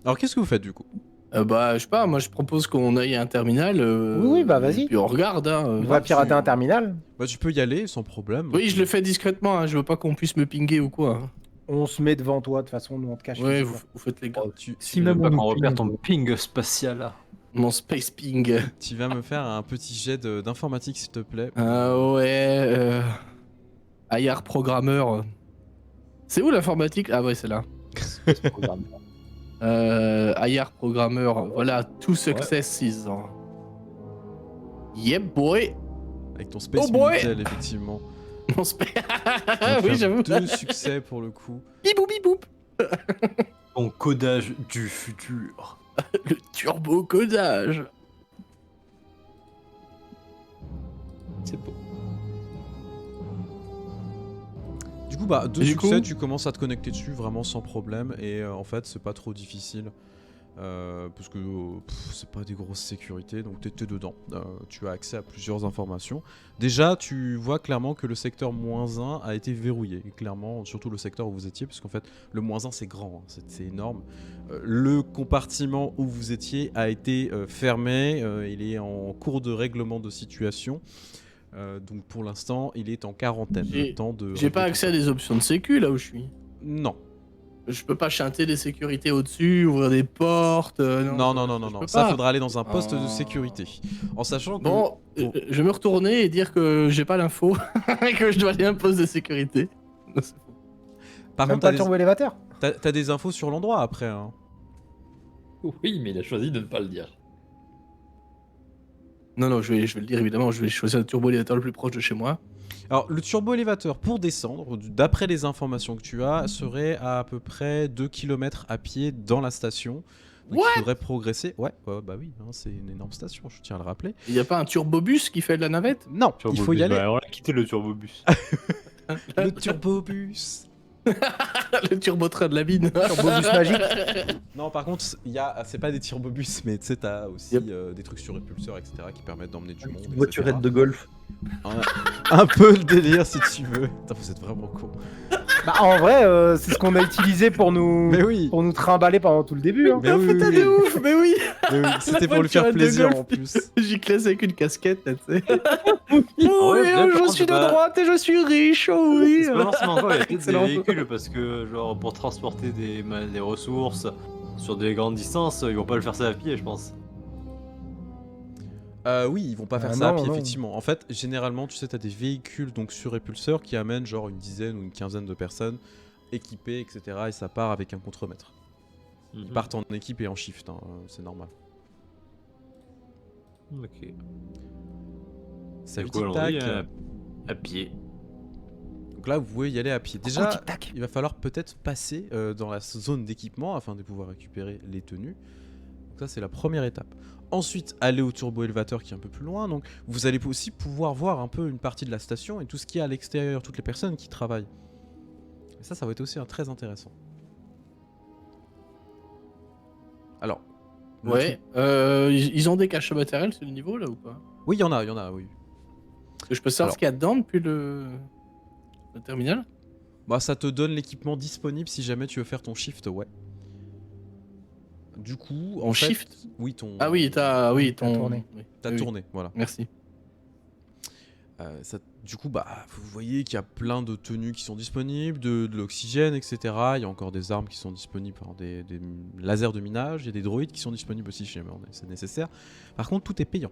Alors, qu'est-ce que vous faites du coup? Bah, je sais pas, moi je propose qu'on aille à un terminal. Oui, bah, vas-y. Et puis on regarde. Hein, On va pirater un terminal. Bah, tu peux y aller sans problème. Oui, je le fais discrètement, hein, je veux pas qu'on puisse me pinguer ou quoi. Hein. On se met devant toi, de toute façon, nous on te cache. Ouais, ici, vous faites les gars. Si même pas on qu'on nous repère ping. ton ping spatial là. Mon Space Ping. Tu vas me faire un petit jet d'informatique, s'il te plaît. Ouais. IR programmeur. C'est où l'informatique? Ah ouais, c'est là. Programme. IR programmeur. Voilà, two successes. Yep, boy. Avec ton Space Oh boy Minitel, effectivement. Mon Space. Tu vas oui, faire j'avoue. 2 succès pour le coup. Bibou bibou. Ton codage du futur. Le turbo codage. C'est beau. Du coup, bah, 2 Du succès, coup- tu commences à te connecter dessus vraiment sans problème. Et en fait, c'est pas trop difficile. Parce que c'est pas des grosses sécurités, donc t'es dedans. Tu as accès à plusieurs informations. Déjà, tu vois clairement que le secteur -1 a été verrouillé. Et clairement, surtout le secteur où vous étiez, parce qu'en fait, le -1 c'est grand, hein, c'est énorme. Le compartiment où vous étiez a été fermé. Il est en cours de règlement de situation. Donc pour l'instant, il est en quarantaine. J'ai- Le temps de J'ai pas régler accès tout à des options de sécu là où je suis. ça. Non. Je peux pas chanter des sécurités au-dessus, ouvrir des portes. Non, je peux ça pas. faudra aller dans un poste de Oh. sécurité. En sachant que. Bon, Bon. je vais me retourner et dire que j'ai pas l'info et que je dois aller à un poste de sécurité. Par Même contre, pas t'as le des... turbo-élévateur. t'as des infos sur l'endroit après. Hein. Oui, mais il a choisi de ne pas le dire. Non, je vais le dire évidemment, je vais choisir le turbo-élévateur le plus proche de chez moi. Alors, le turbo-élévateur, pour descendre, d'après les informations que tu as, serait à peu près 2 km à pied dans la station. Donc, il faudrait progresser. Ouais, bah oui, hein, c'est une énorme station, je tiens à le rappeler. Il n'y a pas un turbobus qui fait de la navette? Non, il faut y aller. Bah, on a quitté le turbobus. Le turbobus. Le turbotrain de la mine. Turbobus magique. Non, par contre, c'est pas des turbobus, mais tu sais, t'as aussi Yep. des trucs sur répulseurs, etc., qui permettent d'emmener du monde. Une voiturette de golf. Un peu le délire, si tu veux. Putain, vous êtes vraiment con. Bah, en vrai, c'est ce qu'on a utilisé pour nous trimballer pendant tout le début. Hein. Mais oui, Putain de ouf, mais oui. Mais oui, c'était pour lui faire voiturette de plaisir golf. en plus. J'y classe avec une casquette, là, tu sais. ouais, Oh oui, peut-être, par je contre, suis de bah- droite et je suis riche, oh oui. C'est pas forcément encore, il y a peut-être des Excellent. véhicules parce que, genre, pour transporter des ressources sur des grandes distances, ils vont pas le faire ça à pied, je pense. Oui, ils vont pas faire Ah ça à non, pied, non. effectivement. En fait, généralement, tu sais, t'as des véhicules donc sur répulseur qui amènent genre une dizaine ou une quinzaine de personnes équipées, etc. Et ça part avec un contremaître. Ils partent en équipe et en shift, hein, c'est normal. Ok. Ça Du veut coup, dire allons-y, tac. à pied. Donc là, vous pouvez y aller à pied. Oh, Déjà, tic-tac. il va falloir peut-être passer dans la zone d'équipement afin de pouvoir récupérer les tenues. Donc ça, c'est la première étape. Ensuite, aller au turbo-élévateur qui est un peu plus loin. Donc, vous allez aussi pouvoir voir un peu une partie de la station et tout ce qu'il y a à l'extérieur, toutes les personnes qui travaillent. Et ça va être aussi très intéressant. Alors. le Ouais, truc- ils ont des caches matériels sur le niveau, là, ou pas? Oui, il y en a, oui. Est-ce que je peux savoir Alors. ce qu'il y a dedans depuis le terminal? Bah, ça te donne l'équipement disponible si jamais tu veux faire ton shift, ouais. Du coup, En en fait, shift? oui, ton. Ah oui, T'as ton... tourné. Oui. T'as Oui, oui. tourné, voilà. Merci. Du coup, bah, vous voyez qu'il y a plein de tenues qui sont disponibles, de l'oxygène, etc. Il y a encore des armes qui sont disponibles, enfin, des lasers de minage, il y a des droïdes qui sont disponibles aussi si jamais c'est nécessaire. Par contre, tout est payant.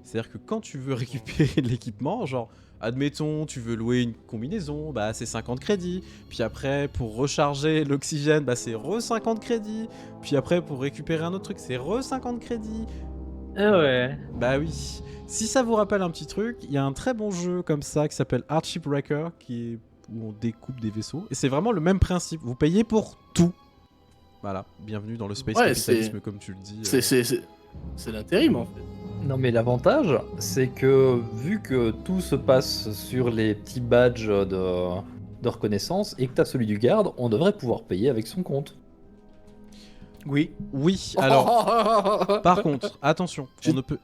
C'est-à-dire que quand tu veux récupérer de l'équipement, genre, admettons, tu veux louer une combinaison, bah c'est 50 crédits. Puis après, pour recharger l'oxygène, bah c'est re 50 crédits. Puis après, pour récupérer un autre truc, c'est re 50 crédits. Ah ouais. Bah oui. Si ça vous rappelle un petit truc, il y a un très bon jeu comme ça qui s'appelle Art Shipwrecker où on découpe des vaisseaux. Et c'est vraiment le même principe. Vous payez pour tout. Voilà. Bienvenue dans le space Ouais, capitalisme, comme tu le dis. C'est l'intérim, en fait. Non mais l'avantage, c'est que vu que tout se passe sur les petits badges de reconnaissance et que tu as celui du garde, on devrait pouvoir payer avec son compte. Oui. Oui, alors, par contre, attention, on ne peut...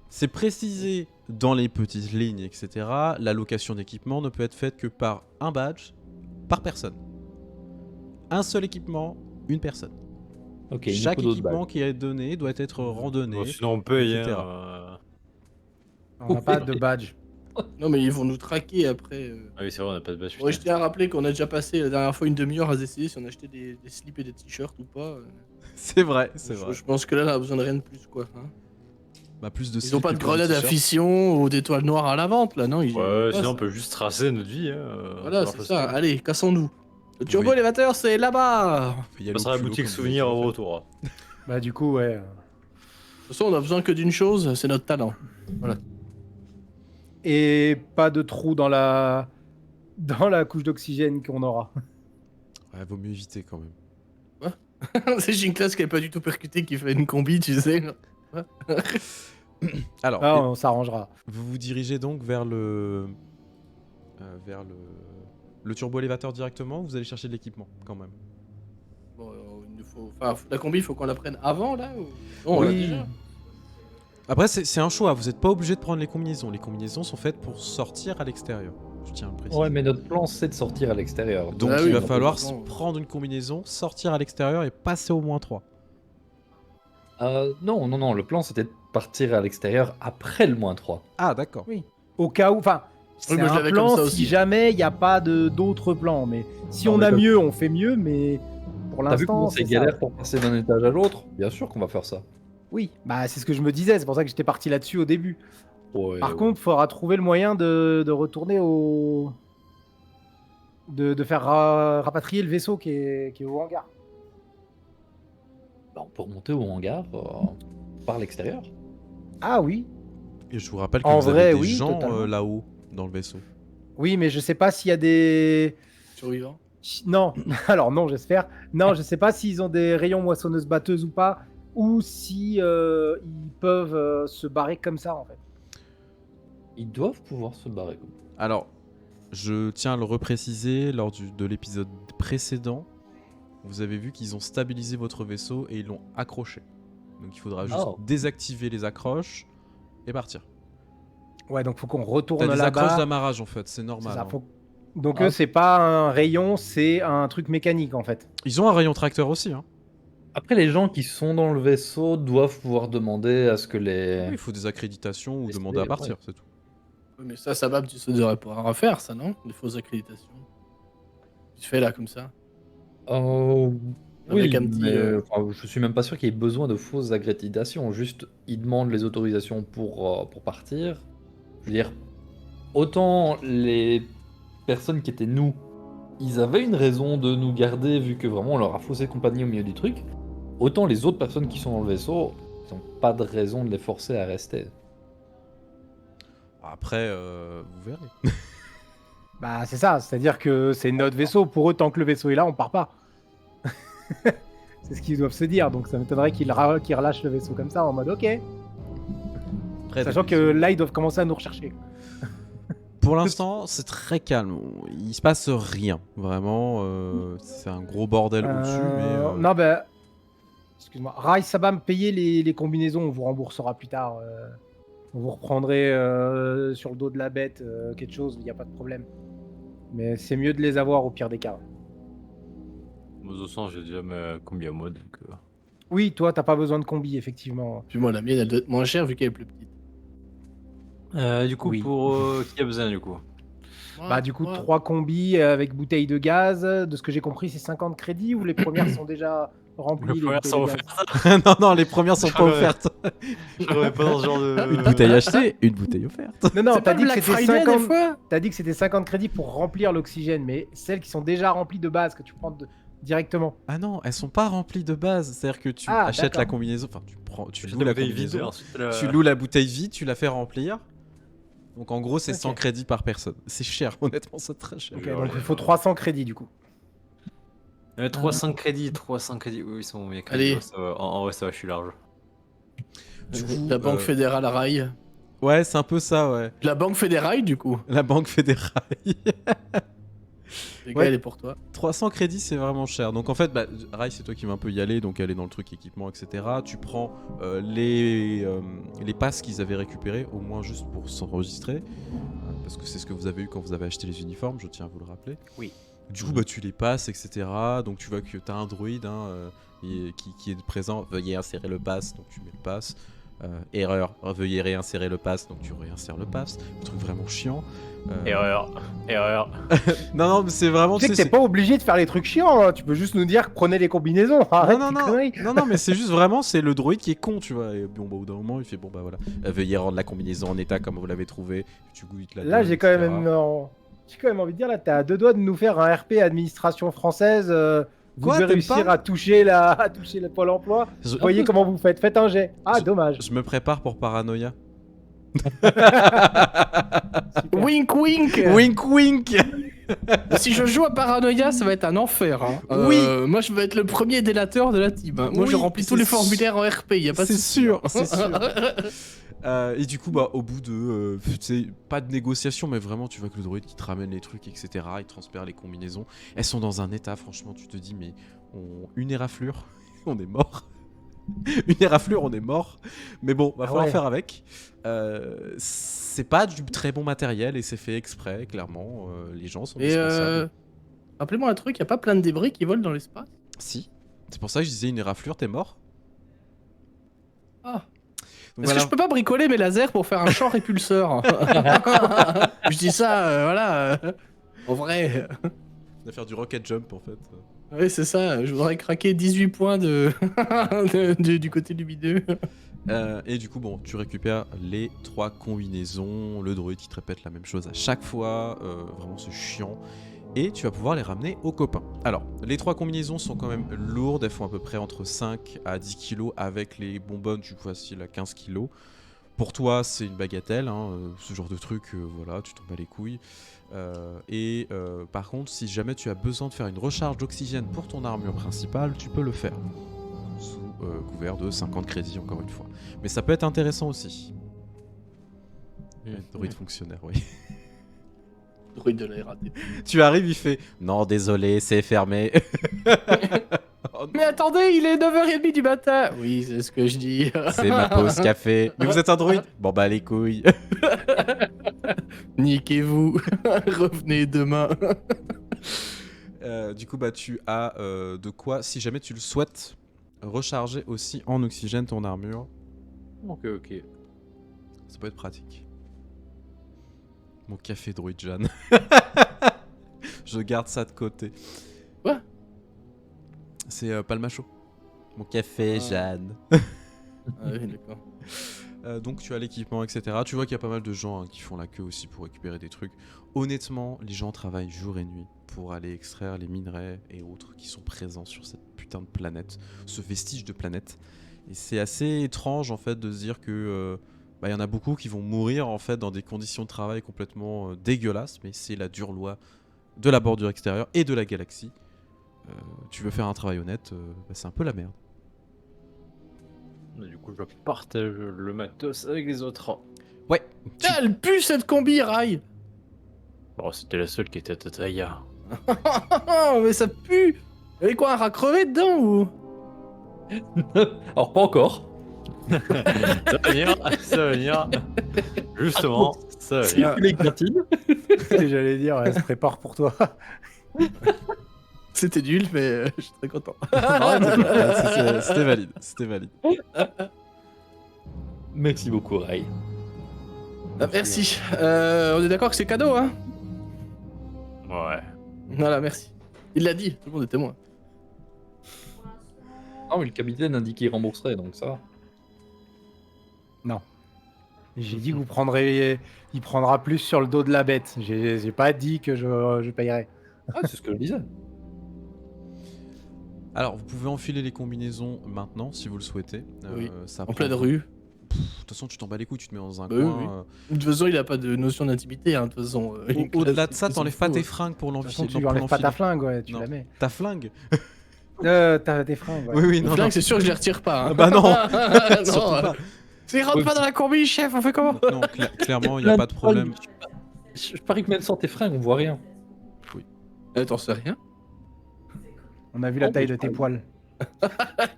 C'est précisé dans les petites lignes, etc. L'allocation d'équipement ne peut être faite que par un badge, par personne. Un seul équipement, une personne. Ok, il nous Chaque faut d'autres équipement badges. qui est donné doit être randonné. Bon, sinon on paye, etc. On n'a pas de badge. Non, mais ils vont nous traquer après. Ah oui, c'est vrai, on a pas de bâche. Ouais, je tiens à rappeler qu'on a déjà passé la dernière fois une demi-heure à essayer si on achetait des slips et des t-shirts ou pas. C'est vrai, c'est vrai. Je pense que là, on a besoin de rien de plus, quoi. Hein. Bah, plus de Ils ont slip pas et de plus de grenades à t-shirts. fission ou d'étoiles noires à la vente, là, non ils Ouais, pas, sinon ça. on peut juste tracer notre vie. Voilà, c'est ça. Allez, cassons-nous. Le Oui. turbo-élévateur, c'est là-bas. Faut y aller On passera au à la culot, boutique comme vous souvenir avez au fait. retour. Bah du coup, ouais. De toute façon, on a besoin que d'une chose, c'est notre talent. Et pas de trou dans la couche d'oxygène qu'on aura. Ouais, vaut mieux éviter quand même. C'est une classe qui est pas du tout percutée qui fait une combi, tu sais. Alors, Ah, on s'arrangera. vous vous dirigez donc vers le turbo-élévateur directement ou vous allez chercher de l'équipement quand même? Bon, il nous faut... Enfin, la combi, il faut qu'on la prenne avant, là ou... Non, on l'a Oui. déjà. Après, c'est un choix, vous n'êtes pas obligé de prendre les combinaisons. Les combinaisons sont faites pour sortir à l'extérieur. Je tiens à le préciser. Ouais, mais notre plan c'est de sortir à l'extérieur. Donc Ah il oui, va donc, falloir bon. prendre une combinaison, sortir à l'extérieur et passer au -3. Non, le plan c'était de partir à l'extérieur après le -3. Ah d'accord. Oui. Au cas où, enfin, c'est moi, je un l'avais plan comme ça si aussi. jamais il n'y a pas d'autres plans. Mais si Non, on mais a comme- mieux, on fait mieux. Mais pour T'as vu comment l'instant, c'est ça. galère pour passer d'un étage à l'autre? Bien sûr qu'on va faire ça. Oui, bah c'est ce que je me disais. C'est pour ça que j'étais parti là-dessus au début. Ouais, Par contre, il faudra trouver le moyen de retourner au. De faire rapatrier le vaisseau qui est au hangar. bah, on peut remonter au hangar par l'extérieur. Ah oui. Et je vous rappelle que En vous vrai, avez des oui, gens totalement. là-haut, dans le vaisseau. Oui, mais je sais pas s'il y a des... Survivant. Non, alors non, j'espère. Non, je sais pas s'ils ont des rayons moissonneuses-batteuses ou pas, ou si ils peuvent se barrer comme ça, en fait. Ils doivent pouvoir se barrer. Alors, je tiens à le repréciser, lors de l'épisode précédent, vous avez vu qu'ils ont stabilisé votre vaisseau et ils l'ont accroché. Donc il faudra juste Oh. désactiver les accroches et partir. Ouais, donc faut qu'on retourne T'as des accroches là-bas. d'amarrage en fait, c'est C'est normal. ça, hein. Donc Ah. eux, c'est pas un rayon, c'est un truc mécanique, en fait. Ils ont un rayon tracteur aussi. Hein. Après, les gens qui sont dans le vaisseau doivent pouvoir demander à ce que les... Oui, il faut des accréditations ou Les demander à CD, partir, ouais. c'est tout. Oui, mais ça va, tu devrais pouvoir en faire, ça, non? Des fausses accréditations. Tu fais là, comme ça. Oui, Avec un petit, mais enfin, je suis même pas sûr qu'il y ait besoin de fausses accréditations. Juste, ils demandent les autorisations pour partir. Je veux dire, autant les personnes qui étaient nous, ils avaient une raison de nous garder vu que vraiment on leur a faussé compagnie au milieu du truc. Autant les autres personnes qui sont dans le vaisseau, ils n'ont pas de raison de les forcer à rester. Après, vous verrez. Bah, c'est ça, c'est-à-dire que c'est notre vaisseau. Pour eux, tant que le vaisseau est là, on part pas. C'est ce qu'ils doivent se dire, donc ça m'étonnerait qu'ils relâchent le vaisseau comme ça, en mode OK. Après, Sachant que là, ils doivent commencer à nous rechercher. pour l'instant, c'est très calme. Il se passe rien, vraiment. C'est un gros bordel au-dessus, mais. Non, bah... Excuse-moi. Rai, ça va me payer les combinaisons, on vous remboursera plus tard. On vous reprendrez sur le dos de la bête quelque chose, il n'y a pas de problème. Mais c'est mieux de les avoir au pire des cas. Moi, de toute façon, j'ai déjà mes combien à moi, donc... Oui, toi, t'as pas besoin de combi, effectivement. Puis moi, la mienne, elle doit être moins chère vu qu'elle est plus petite. Du coup, Oui. pour qui a besoin, du coup? Bah, du coup, 3 combis avec bouteilles de gaz. De ce que j'ai compris, c'est 50 crédits ou les premières sont déjà remplies. Les premières bouteilles sont de gaz non, les premières sont pas Ouais. offertes. Je remets pas dans ce genre de... Une bouteille achetée, une bouteille offerte. Non, non, C'est t'as pas dit, Black que c'était Friday, des 50... fois? t'as dit que c'était 50 crédits pour remplir l'oxygène, mais celles qui sont déjà remplies de base, que tu prends directement. Ah non, elles sont pas remplies de base. C'est-à-dire que tu Ah, achètes la d'accord. combinaison, enfin tu Je loues la l'avais vidé, combinaison, ensuite, la- tu loues la bouteille vide, tu la fais remplir. Donc en gros, c'est Ok. 100 crédits par personne. C'est cher, honnêtement, c'est très cher. Ok, Ouais, donc ouais. il faut 300 crédits du coup. 300 crédits, oui, ils sont bien Allez. crédits. Ça va. En vrai, ça va, je suis large. Du coup, La Banque fédérale rail. Ouais, c'est un peu ça, ouais. La Banque fédérale, du coup. La banque fédérale. Les Ouais. gars, elle est pour toi. 300 crédits, c'est vraiment cher. Donc en fait, bah, Rai, c'est toi qui vas un peu y aller, donc aller dans le truc équipement, etc. Tu prends les passes qu'ils avaient récupérées, au moins juste pour s'enregistrer, parce que c'est ce que vous avez eu quand vous avez acheté les uniformes, je tiens à vous le rappeler. Oui. Du coup, bah, tu les passes, etc. Donc tu vois que tu as un droïde qui est présent. Veuillez insérer le pass, donc tu mets le pass. Erreur, veuillez réinsérer le pass, donc tu réinsères le pass. Un truc vraiment chiant. Erreur. Non, mais c'est vraiment. Tu sais que t'es pas obligé de faire les trucs chiants, hein. Tu peux juste nous dire prenez les combinaisons. Arrête non, tes non, conneries. non, mais c'est juste vraiment, c'est le droïde qui est con, tu vois. Et bon, bah, au bout d'un moment, il fait bon, bah voilà. Veuillez rendre la combinaison en état comme vous l'avez trouvé. Tu goûtes la Là, donne, j'ai quand etc. même envie de dire, là, t'es à 2 doigts de nous faire un RP administration française. Vous Quoi, devez t'aimes réussir pas à toucher le Pôle emploi. Je- Voyez comment vous faites. Faites un jet. Ah, Je- dommage. Je me prépare pour paranoïa. Super. Wink wink. Wink wink. Si je joue à Paranoia, ça va être un enfer. Hein. Oui. Moi, je vais être le premier délateur de la team. Hein. Moi, je Oui, remplis tous c'est les sûr. formulaires en RP. Y a pas de C'est souci. sûr, c'est sûr. Et du coup, bah, au bout de, tu sais, pas de négociation, mais vraiment, tu vois que le droïde qui te ramène les trucs, etc., il transfère les combinaisons. Elles sont dans un état, franchement, tu te dis, mais une éraflure, on est mort. Une éraflure, on est mort. Mais bon, va falloir ouais. faire avec. C'est pas du très bon matériel et c'est fait exprès, clairement. Les gens sont Et dispensables. rappelez-moi un truc, y a pas plein de débris qui volent dans l'espace? Si. C'est pour ça que je disais une éraflure, t'es mort. Ah. Donc Est-ce que je peux pas bricoler mes lasers pour faire un champ répulseur? Je dis ça, voilà. En vrai. On va faire du rocket jump en fait. Oui, c'est ça. Je voudrais craquer 18 points du côté lumineux. Et du coup, bon, tu récupères les 3 combinaisons, le droïde qui te répète la même chose à chaque fois, vraiment c'est chiant, et tu vas pouvoir les ramener aux copains. Alors, les 3 combinaisons sont quand même lourdes, elles font à peu près entre 5 à 10 kilos, avec les bonbonnes, tu vois, facile à 15 kilos. Pour toi, c'est une bagatelle, hein, ce genre de truc, voilà, tu t'en bats les couilles. Par contre, si jamais tu as besoin de faire une recharge d'oxygène pour ton armure principale, tu peux le faire. Sous couvert de 50 crédits, encore une fois. Mais ça peut être intéressant aussi. Druide fonctionnaire, oui. Druide de la RATP. Tu arrives, il fait « Non, désolé, c'est fermé. » Oh non, Mais attendez, il est 9h30 du matin. Oui, c'est ce que je dis. c'est ma pause café. Mais vous êtes un druide? Bon bah les couilles. Niquez-vous. Revenez demain. Du coup, bah tu as de quoi, si jamais tu le souhaites, recharger aussi en oxygène ton armure. Ok. Ça peut être pratique. Mon café druide, Jeanne. Je garde ça de côté. Quoi? C'est Palmacho. Mon café, Jeanne. Ah oui, d'accord. Donc tu as l'équipement, etc. Tu vois qu'il y a pas mal de gens qui font la queue aussi pour récupérer des trucs. Honnêtement, les gens travaillent jour et nuit pour aller extraire les minerais et autres qui sont présents sur cette putain de planète, ce vestige de planète. Et c'est assez étrange en fait de se dire que y en a beaucoup qui vont mourir en fait dans des conditions de travail complètement dégueulasses, mais c'est la dure loi de la bordure extérieure et de la galaxie. Tu veux faire un travail honnête, c'est un peu la merde. Du coup, je partage le matos avec les autres. Ouais. Ah, elle pue cette combi, Rai. Bon, c'était la seule qui était à ta taille. Mais ça pue. Il y avait quoi, un rat crevé dedans ou? Alors, pas encore. Ça va venir. Justement, ça va C'est venir. les gratines. J'allais dire, elle se prépare pour toi. C'était nul, mais je suis très content. C'était valide. C'était valide. Merci beaucoup, Ray. Ah, merci. On est d'accord que c'est cadeau, hein? Ouais. Voilà, merci. Il l'a dit, tout le monde est témoin. Non, mais le capitaine a dit qu'il rembourserait, donc ça va. J'ai dit que vous prendrez. Il prendra plus sur le dos de la bête. J'ai pas dit que je payerais. Ah, c'est ce que je disais. Alors, vous pouvez enfiler les combinaisons maintenant si vous le souhaitez. Oui. Ça En prend- pleine rue. De toute façon, tu t'en bats les couilles, tu te mets dans un Bah coin. oui, oui. De toute façon, il a pas de notion d'intimité, hein, de toute façon. Au-delà de ça, Ils t'enlèves s'en pas foutent, tes ouais. fringues pour De toute façon, l'enfiler. tu enlèves pas ta flingue, ouais, tu Non. la mets. Ta flingue? T'as tes fringues, ouais. Oui, oui, Le non, flingue, non. c'est sûr que je les retire pas. Hein. Bah non. Non, Surtout pas. C'est rentre pas dans la combi, chef, on fait comment? Non, clairement, il n'y a pas de problème. Je parie que même sans tes fringues, on voit rien. T'en sais rien. On a vu la taille de tes poils.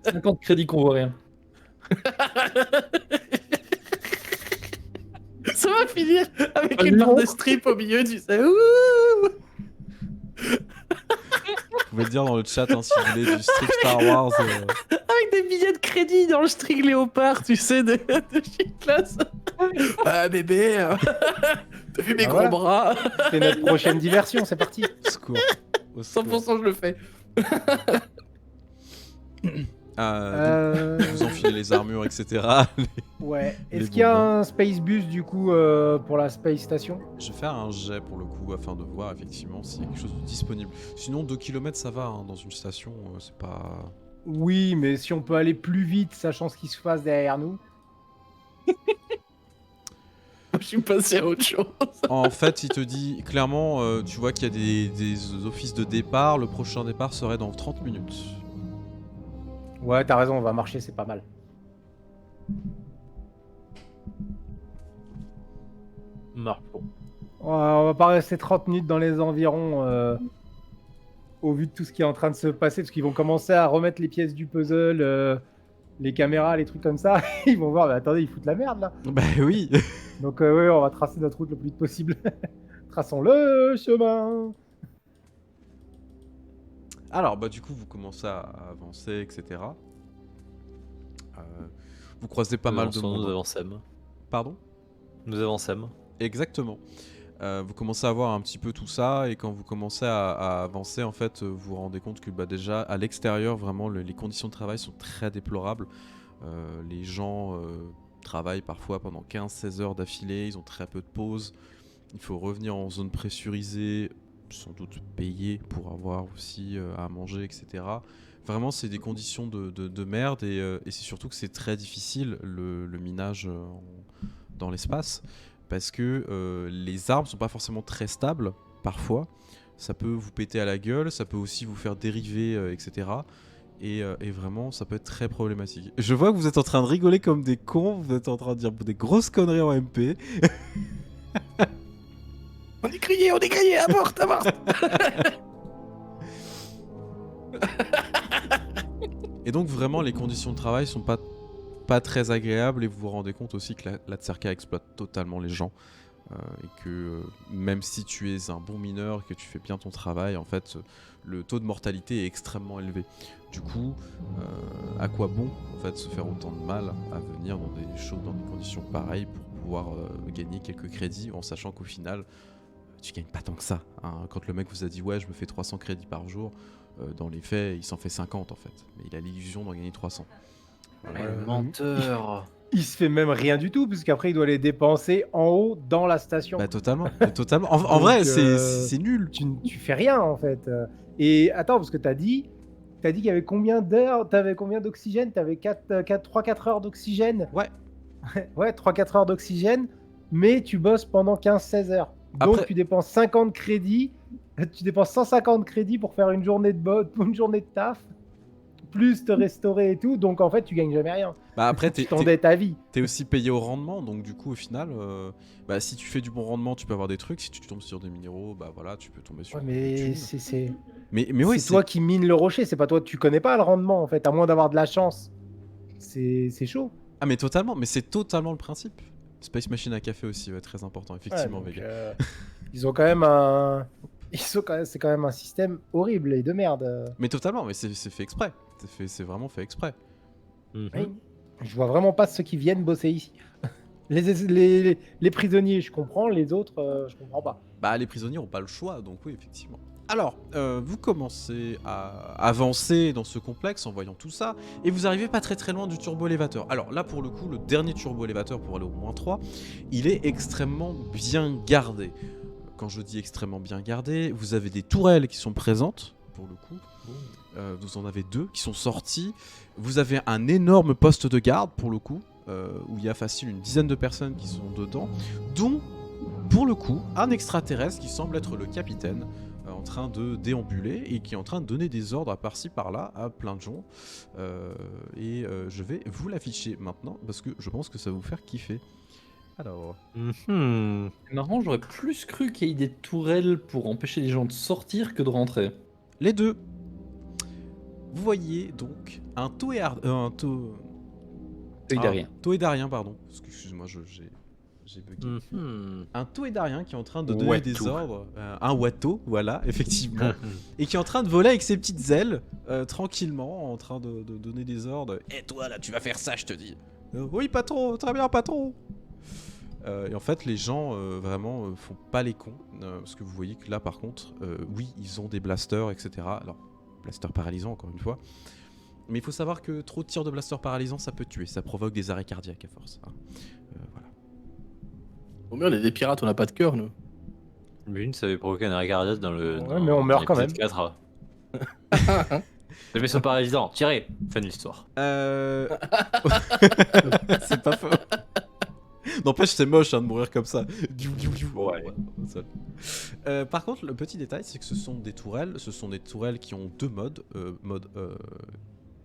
50 crédits qu'on voit rien. Ça va finir avec Un une barre lion. de strip au milieu, tu sais. Ouh. Vous pouvez le dire dans le chat hein, si vous voulez du strip Star Wars. Avec des billets de crédit dans le string léopard, tu sais, de chez classe. Ah bébé, t'as vu mes Ah, gros voilà. bras? C'est notre prochaine diversion, c'est parti. Au secours. Au secours. 100% je le fais. Donc, vous enfilez les armures, etc. Ouais. Les Est-ce qu'il y a bonbons. un space bus du coup pour la space station? Je vais faire un jet pour le coup afin de voir effectivement s'il y a quelque chose de disponible. Sinon 2 km ça va hein, dans une station, c'est pas... Oui, mais si on peut aller plus vite, sachant ce qui se passe derrière nous. Je suis passé à autre chose. En fait il te dit clairement, tu vois qu'il y a des offices de départ, le prochain départ serait dans 30 minutes. Ouais, t'as raison, on va marcher, c'est pas mal. Marchons. On va pas rester 30 minutes dans les environs au vu de tout ce qui est en train de se passer, parce qu'ils vont commencer à remettre les pièces du puzzle, les caméras, les trucs comme ça. Ils vont voir, mais attendez, ils foutent la merde là. Bah oui. Donc ouais, on va tracer notre route le plus vite possible. Traçons le chemin. Alors bah du coup vous commencez à avancer, etc. Vous croisez pas mal de Nous monde. avançâmes. Pardon? Nous avançâmes. Exactement. Vous commencez à voir un petit peu tout ça et quand vous commencez à avancer, en fait, vous vous rendez compte que bah, déjà à l'extérieur, vraiment, les conditions de travail sont très déplorables. Les gens travaillent parfois pendant 15-16 heures d'affilée, ils ont très peu de pauses. Il faut revenir en zone pressurisée, sans doute payer pour avoir aussi à manger, etc. Vraiment, c'est des conditions de merde et c'est surtout que c'est très difficile le minage dans l'espace parce que les armes sont pas forcément très stables parfois. Ça peut vous péter à la gueule, ça peut aussi vous faire dériver, etc. Et vraiment, ça peut être très problématique. Je vois que vous êtes en train de rigoler comme des cons, vous êtes en train de dire des grosses conneries en MP. On est crié, à mort, à mort. Et donc vraiment, les conditions de travail sont pas très agréables et vous vous rendez compte aussi que la Tserka exploite totalement les gens. Et que même si tu es un bon mineur, que tu fais bien ton travail, en fait, le taux de mortalité est extrêmement élevé. Du coup, à quoi bon en fait se faire autant de mal à venir dans des conditions pareilles pour pouvoir gagner quelques crédits en sachant qu'au final, tu gagnes pas tant que ça. Hein. Quand le mec vous a dit ouais, je me fais 300 crédits par jour, dans les faits, il s'en fait 50 en fait. Mais il a l'illusion d'en gagner 300. Voilà. Menteur. Il se fait même rien du tout, puisqu'après il doit les dépenser en haut dans la station. Bah totalement. totalement. En Donc, vrai, c'est nul. Tu fais rien en fait. Et attends, parce que t'as dit qu'il y avait combien d'heures, t'avais combien d'oxygène? T'avais 3-4 heures d'oxygène. Ouais. Ouais, 3-4 heures d'oxygène, mais tu bosses pendant 15-16 heures. Donc Après- tu dépenses 50 crédits, tu dépenses 150 crédits pour faire une journée de taf, plus te restaurer et tout, donc en fait tu gagnes jamais rien. Bah après, Tu t'endettes ta vie. t'es aussi payé au rendement, donc du coup au final, bah, si tu fais du bon rendement, tu peux avoir des trucs. Si tu tombes sur des minéraux, bah voilà, tu peux tomber sur. Ouais, des mais thunes. c'est Mais oui, toi qui mines le rocher, c'est pas toi, tu connais pas le rendement en fait, à moins d'avoir de la chance. C'est chaud. Ah mais totalement, mais c'est totalement le principe. Space Machine à café aussi, ouais, très important, effectivement, Ouais, donc, Vega. ils ont quand même un. C'est quand même un système horrible et de merde. Mais totalement, mais c'est fait exprès. C'est vraiment fait exprès. Mhm. Oui. Je vois vraiment pas ceux qui viennent bosser ici. Les prisonniers, je comprends, les autres, je comprends pas. Bah les prisonniers ont pas le choix, donc oui, effectivement. Alors, vous commencez à avancer dans ce complexe en voyant tout ça, et vous arrivez pas très loin du turbo-élévateur. Alors là, pour le coup, le dernier turbo-élévateur pour aller au -3, il est extrêmement bien gardé. Quand je dis extrêmement bien gardé, vous avez des tourelles qui sont présentes, pour le coup. Vous en avez 2 qui sont sortis. Vous avez un énorme poste de garde, pour le coup, où il y a facile une dizaine de personnes qui sont dedans, dont, pour le coup, un extraterrestre qui semble être le capitaine, en train de déambuler et qui est en train de donner des ordres à par-ci par-là à plein de gens. Je vais vous l'afficher maintenant parce que je pense que ça va vous faire kiffer. Alors, Mhm. C'est marrant, j'aurais plus cru qu'il y ait des tourelles pour empêcher les gens de sortir que de rentrer. les deux. Vous voyez donc un Toédarien. Toédarien, pardon. Excuse-moi, j'ai bugué. Mhm. Un Toédarien qui est en train de donner des Watto. ordres. Un Watto, voilà, effectivement. Et qui est en train de voler avec ses petites ailes, tranquillement, en train de donner des ordres. Et toi, là, tu vas faire ça, je te dis. Oui, patron, très bien, patron. Et en fait, les gens, vraiment, font pas les cons. Parce que vous voyez que là, par contre, oui, ils ont des blasters, etc. Alors, blaster paralysant, encore une fois. Mais il faut savoir que trop de tirs de blaster paralysant, ça peut tuer. Ça provoque des arrêts cardiaques à force. Hein. Voilà. Au mieux, on est des pirates, on n'a pas de cœur, nous. Imagine, ça avait provoqué un arrêt cardiaque dans le. Ouais, mais on meurt quand même. 4. Le vaisseau paralysant, tirez, fin de l'histoire. C'est pas faux. N'empêche, c'est moche hein, de mourir comme ça. Ouais. Par contre, le petit détail, c'est que ce sont des tourelles. Ce sont des tourelles qui ont 2 modes. Mode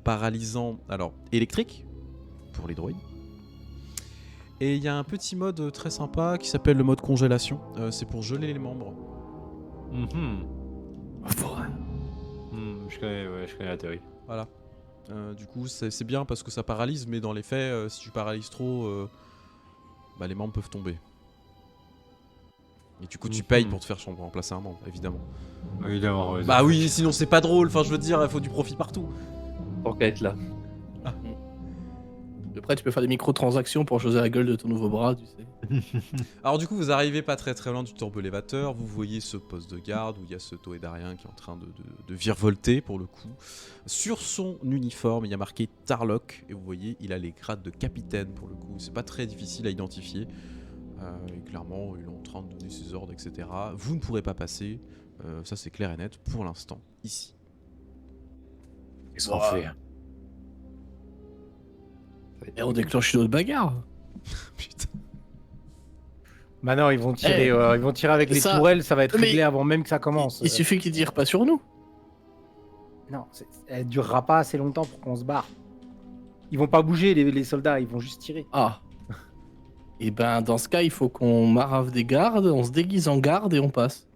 paralysant, alors électrique, pour les droïdes. Et il y a un petit mode très sympa qui s'appelle le mode congélation. C'est pour geler les membres. Mhm. Je connais la théorie. Voilà. Du coup, c'est bien parce que ça paralyse, mais dans les faits, si tu paralyses trop, bah, les membres peuvent tomber. Et du coup, tu payes pour te faire remplacer un membre, évidemment. Évidemment, ouais. Bah oui, sinon c'est pas drôle. Enfin, je veux dire, il faut du profit partout. Tant qu'à être là. Après, tu peux faire des microtransactions pour choisir la gueule de ton nouveau bras, tu sais. Alors du coup, vous arrivez pas très loin du turbo-élévateur. Vous voyez ce poste de garde où il y a ce Toédarien qui est en train de virevolter, pour le coup. Sur son uniforme, il y a marqué Tarlock. Et vous voyez, il a les grades de capitaine, pour le coup. C'est pas très difficile à identifier. Et clairement, il est en train de donner ses ordres, etc. Vous ne pourrez pas passer. Ça, c'est clair et net pour l'instant, ici. Qu'est-ce qu'on fait? Et on déclenche une autre bagarre. Putain. Bah non, ils vont tirer avec les ça- tourelles, ça va être mais- réglé avant même que ça commence. Il suffit qu'ils tirent pas sur nous. Non, elle durera pas assez longtemps pour qu'on se barre. Ils vont pas bouger les soldats, ils vont juste tirer. Ah. Et ben dans ce cas, il faut qu'on marave des gardes, on se déguise en garde et on passe.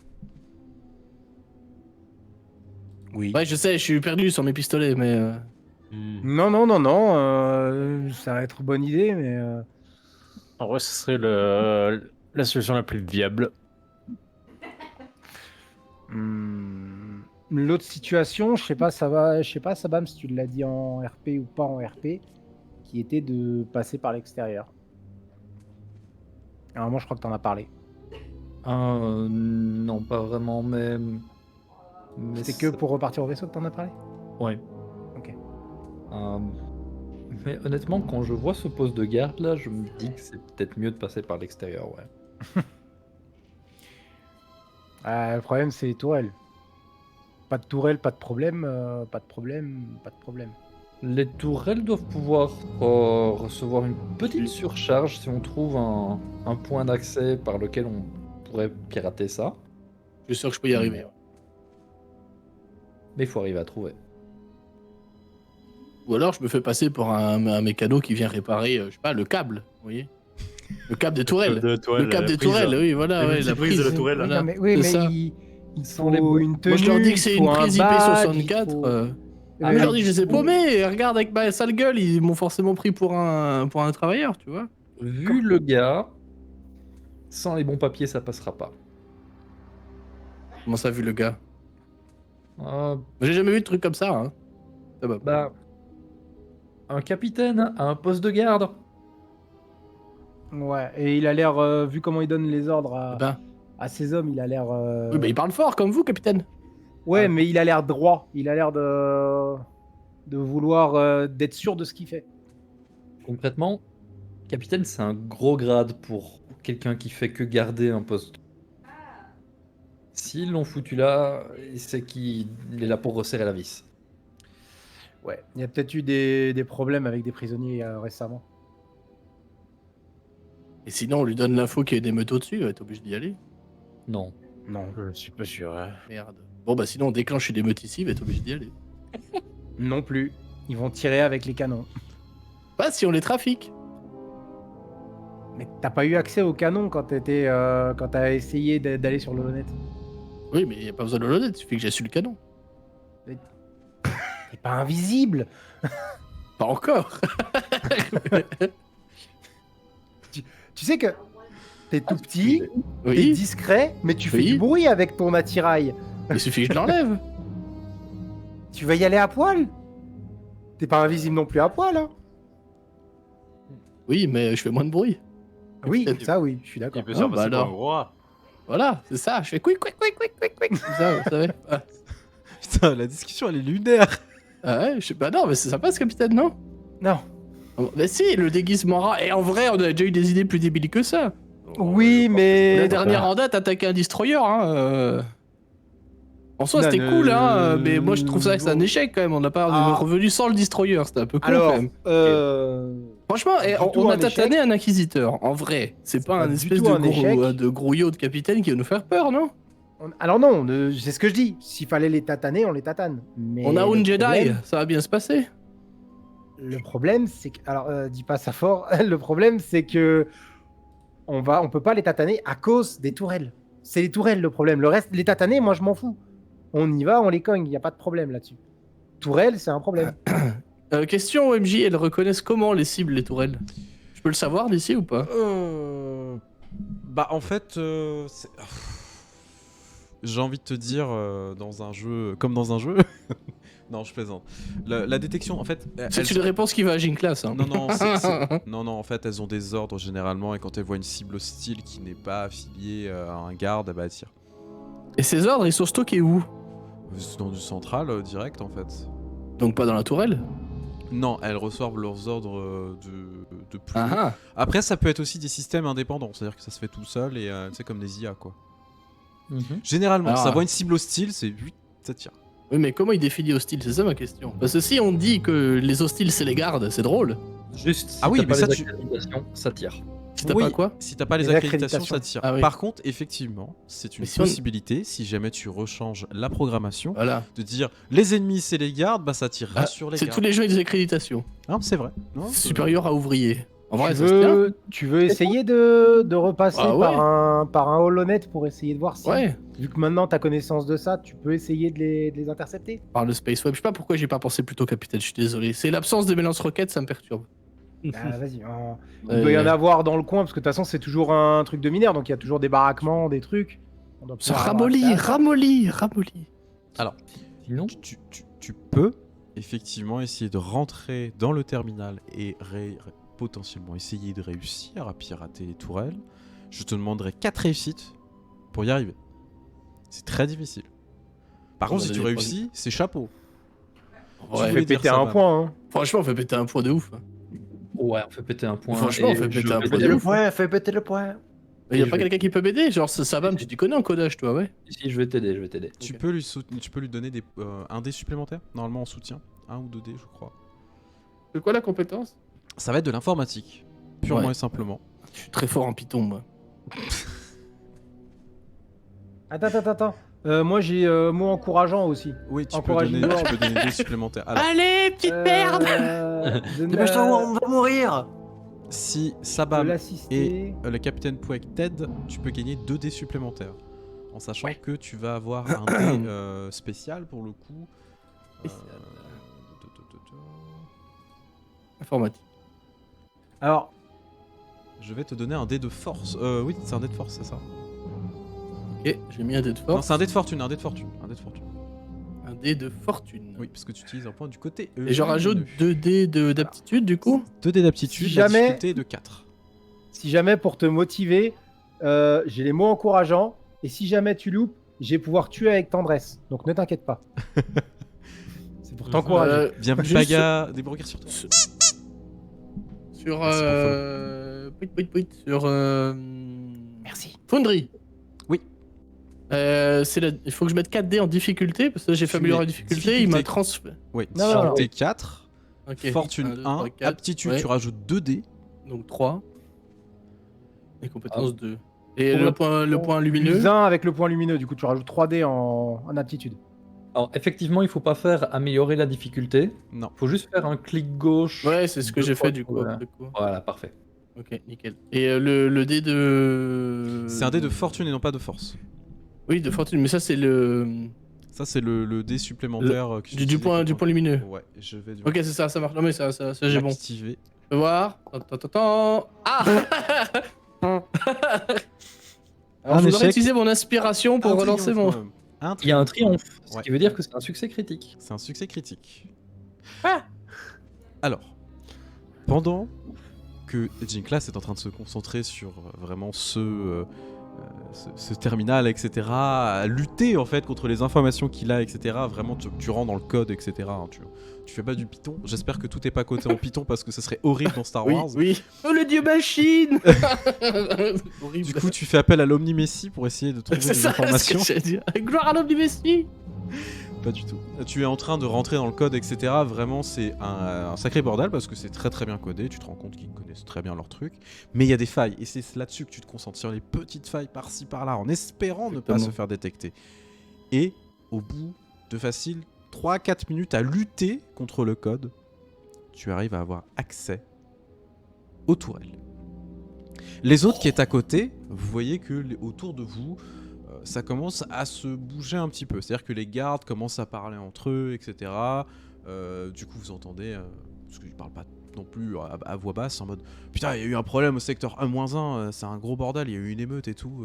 Oui. Ouais, je sais, je suis perdu sur mes pistolets, mais... Non, ça va être une bonne idée, mais... En vrai, ce serait la solution la plus viable. L'autre situation, je sais pas, Sabam, si tu l'as dit en RP ou pas en RP, qui était de passer par l'extérieur. Alors moi, je crois que t'en as parlé. Non, pas vraiment, mais C'est que pour repartir au vaisseau que t'en as parlé? Ouais. Ok. Mais honnêtement, quand je vois ce poste de garde là, je me dis que c'est peut-être mieux de passer par l'extérieur, ouais. Le problème, c'est les tourelles. Pas de tourelles, pas de problème, pas de problème. Les tourelles doivent pouvoir recevoir une petite surcharge si on trouve un point d'accès par lequel on pourrait pirater ça. Je suis sûr que je peux y arriver. Mais il faut arriver à trouver. Ou alors je me fais passer pour un mécano qui vient réparer, je sais pas, le câble, vous voyez? Le câble des tourelles. Le câble des tourelles, oui, voilà. Ouais, la prise de la tourelle. voilà. Non, mais, oui, c'est mais ça. il sont les faut bons. une tenue. Moi je leur dis que c'est il une faut un prise badge, IP64. il faut- Ah, mais je leur dis, je les ai paumés, et regarde avec ma sale gueule, ils m'ont forcément pris pour un travailleur, tu vois. Vu le gars, sans les bons papiers, ça passera pas. Comment ça, vu le gars? Euh, J'ai jamais vu de truc comme ça, hein. Ça va. bah, un capitaine à un poste de garde. Ouais, et il a l'air, vu comment il donne les ordres Eh ben, à ses hommes, il a l'air... oui, bah il parle fort, comme vous, capitaine. Ouais, mais il a l'air droit. Il a l'air de vouloir d'être sûr de ce qu'il fait. Concrètement, capitaine, c'est un gros grade pour quelqu'un qui fait que garder un poste. S'ils l'ont foutu là, c'est qu'il est là pour resserrer la vis. Ouais, il y a peut-être eu des problèmes avec des prisonniers récemment. Et sinon, on lui donne l'info qu'il y a des meutes au-dessus, il va être obligé d'y aller. Non. Non. Je suis pas sûr. Hein. Merde. Bon, bah sinon, on déclenche des meutes ici, il va être obligé d'y aller. Non plus. Ils vont tirer avec les canons. Pas si on les trafique. Mais t'as pas eu accès aux canons quand t'as essayé d'aller sur l'honnête. Oui, mais il n'y a pas besoin de l'honnête, il suffit que j'ai su le canon. T'es pas invisible. Pas encore. Tu sais que t'es tout petit, t'es Oui, discret, mais tu fais Oui. du bruit avec ton attirail. il suffit que je l'enlève. Tu vas y aller à poil. T'es pas invisible non plus à poil, hein. Oui, mais je fais moins de bruit. Oui, Peut-être. ça oui, je suis d'accord. Il peut Ah, se faire bah passer pour alors. un roi. Voilà, c'est ça, je fais quick, quick, quick, quick, quick, quick. Comme ça, vous savez. Ah, Putain, la discussion elle est lunaire. Ah ouais, je sais pas, non, mais c'est sympa ce capitaine, non? Non. Mais si, le déguisement rare. Et en vrai, on a déjà eu des idées plus débiles que ça. Oui, mais... La dernière en date, attaquer un destroyer, hein. En soi, Non, c'était cool, hein, mais moi je trouve ça que c'est un non. échec quand même. On n'a pas Ah. revenu sans le destroyer, c'était un peu con Alors, quand même. euh... Franchement, du tout on a un tatané échec. un inquisiteur, en vrai. C'est pas pas un du espèce tout un échec. de grouillot de capitaine qui va nous faire peur, non? Alors non, c'est ce que je dis. S'il fallait les tataner, on les tatane. Mais On a le un Jedi, problème- ça va bien se passer. Le problème, c'est que... Alors, dis pas ça fort. Le problème, c'est que... On peut pas les tataner à cause des tourelles. C'est les tourelles le problème. Le reste, les tataner, moi je m'en fous. On y va, on les cogne, il n'y a pas de problème là-dessus. Tourelles, c'est un problème. Question OMJ, elles reconnaissent comment les cibles, les tourelles? Je peux le savoir d'ici ou pas? Bah en fait, j'ai envie de te dire dans un jeu, comme dans un jeu. Non, je plaisante. La détection, en fait, C'est une réponse qui va à Gym-Class. Hein. Non, non, non, en fait, elles ont des ordres généralement, et quand elles voient une cible hostile qui n'est pas affiliée à un garde, bah, elles tirent. Et ces ordres, ils sont stockés où? Dans du central, direct, en fait. Donc pas dans la tourelle? Non, elles reçoivent leurs ordres de plus. Ah ah. Après, ça peut être aussi des systèmes indépendants, c'est-à-dire que ça se fait tout seul, et c'est comme des IA, quoi. Généralement, Alors, ça voit une cible hostile, c'est 8, ça tire. Oui, mais comment il définit hostile? C'est ça ma question. Parce que si on dit que les hostiles c'est les gardes, c'est drôle. Juste, si Ah oui, t'as mais pas ça, les tu- accréditations, ça tire. Si t'as Oui, pas quoi? Si t'as pas les Les accréditations, ça accréditations. tire. Ah oui. Par contre, effectivement, c'est une Mais si on- possibilité, si jamais tu rechanges la programmation, Voilà. de dire les ennemis c'est les gardes, bah ça tirera Ah, sur les c'est gardes. tous les jeux avec des accréditations. Non, c'est vrai. Non, Supérieur à ouvrier. En vrai, tu, ça se tient. tu veux essayer de repasser Ah ouais. par un holonet pour essayer de voir si, Ouais. vu que maintenant tu as connaissance de ça, tu peux essayer de les intercepter. Par le Space Web. Je sais pas pourquoi j'ai pas pensé plus tôt, capitaine. Je suis désolé. C'est l'absence de mélange roquette, ça me perturbe. Ah, vas-y. Il doit y en avoir dans le coin, parce que de toute façon, c'est toujours un truc de mineur, donc il y a toujours des baraquements, des trucs. On doit Ça pouvoir avoir ramollit, accès à ça. ramollit. Sinon, tu peux effectivement essayer de rentrer dans le terminal et potentiellement essayer de réussir à pirater les tourelles. Je te demanderai 4 réussites pour y arriver. C'est très difficile. Par On contre, va si tu donner réussis, c'est chapeau. Tu Ouais. voulais fais dire péter ça, un Bam. point. Hein. Franchement, on fait péter un point de ouf. ouais, on fait péter un point. Franchement, on et fait péter je un vais point de t'aider. ouf. fais péter le point. Il y a Et pas je vais- quelqu'un qui peut m'aider? Genre, ça va, tu t'y connais en codage, toi, ouais? Si, je vais t'aider, je vais t'aider. Tu Ok. peux tu peux lui donner un dé supplémentaire, normalement en soutien. 1 ou 2 dés, je crois. C'est quoi la compétence? Ça va être de l'informatique, purement Ouais. et simplement. Je suis très fort en Python, moi. Attends. Moi, j'ai mot encourageant aussi. Oui, tu Encourage peux Igor. donner des dés supplémentaires. Alors, Allez, petite merde! Dépêche-toi, on va mourir. si De Sabam et l'assister. le capitaine Pouek t'aide, tu peux gagner 2 dés supplémentaires. En sachant que tu vas avoir un dé spécial pour le coup. Informatique. Alors, Je vais te donner un dé de force. Oui, c'est un dé de force, c'est ça. Ok, j'ai mis un dé de Non, force. c'est un dé de fortune, un dé de fortune. Un dé de fortune. Oui, parce que tu utilises un point du côté. Et je rajoute 2 dés d'aptitude, du coup? 2 dés d'aptitude, Si la jamais- difficulté est de 4. si jamais pour te motiver, j'ai les mots encourageants. Et si jamais tu loupes, j'ai pouvoir tuer avec tendresse. Donc ne t'inquiète pas. C'est pour t'encourager. Bienvenue Juste- Paga, des burgers sur toi. Sur Merci sur Merci. Foundry. Oui. Il faut que je mette 4 dés en difficulté parce que j'ai fait Tu améliorer la mets difficulté, il m'a difficulté. transféré. Oui, Non, difficulté 4, Ok. fortune 1, 2, 1, 3, 4, aptitude ouais. tu rajoutes 2 dés. Donc 3. Et compétence 2. Et Pour le point lumineux. Plus 1 avec le point lumineux. Du coup, tu rajoutes 3 dés en aptitude. Alors, effectivement, il faut pas faire améliorer la difficulté. Non. Faut juste faire un clic gauche. Ouais, c'est ce que Deux j'ai fois fait du coup. voilà. après coup. Voilà, parfait. Ok, nickel. Et le dé de. C'est un dé de fortune et non pas de force. Oui, de fortune, mais ça c'est le. Ça, c'est le dé supplémentaire que tu Du utilises point, avec du le point lumineux. Ouais, je vais Ok, c'est ça, ça marche. Non, mais ça j'ai bon. l'activer. Fais voir. Ah Alors, je voudrais échec. utiliser mon inspiration pour Un relancer triomphe, mon. quand même. Un Il y a un triomphe, ce Ouais. qui veut dire que c'est un succès critique. C'est un succès critique. Ah. Alors, pendant que Jinklas est en train de se concentrer sur vraiment ce terminal, etc., à lutter en fait contre les informations qu'il a, etc., vraiment tu rentres dans le code, etc., hein, tu fais pas du Python. J'espère que tout est pas codé en Python parce que ce serait horrible dans Star Oui, Wars. oui. Oh le dieu machine Horrible. Du coup, tu fais appel à l'Omni-Messi pour essayer de trouver c'est des ça informations. ce que j'allais dire. Gloire à l'homme du Messie. Pas du tout. Tu es en train de rentrer dans le code, etc. Vraiment, c'est un sacré bordel parce que c'est très très bien codé. Tu te rends compte qu'ils connaissent très bien leur truc. Mais il y a des failles et c'est là-dessus que tu te concentres sur les petites failles par-ci par-là en espérant ne pas Exactement. se faire détecter. Et au bout de facile 3-4 minutes à lutter contre le code, tu arrives à avoir accès aux tourelles. Les autres qui est à côté, vous voyez que autour de vous, ça commence à se bouger un petit peu. C'est-à-dire que les gardes commencent à parler entre eux, etc. Du coup, vous entendez, parce qu'ils parlent pas non plus à voix basse, en mode putain, il y a eu un problème au secteur 1-1, c'est un gros bordel, il y a eu une émeute et tout.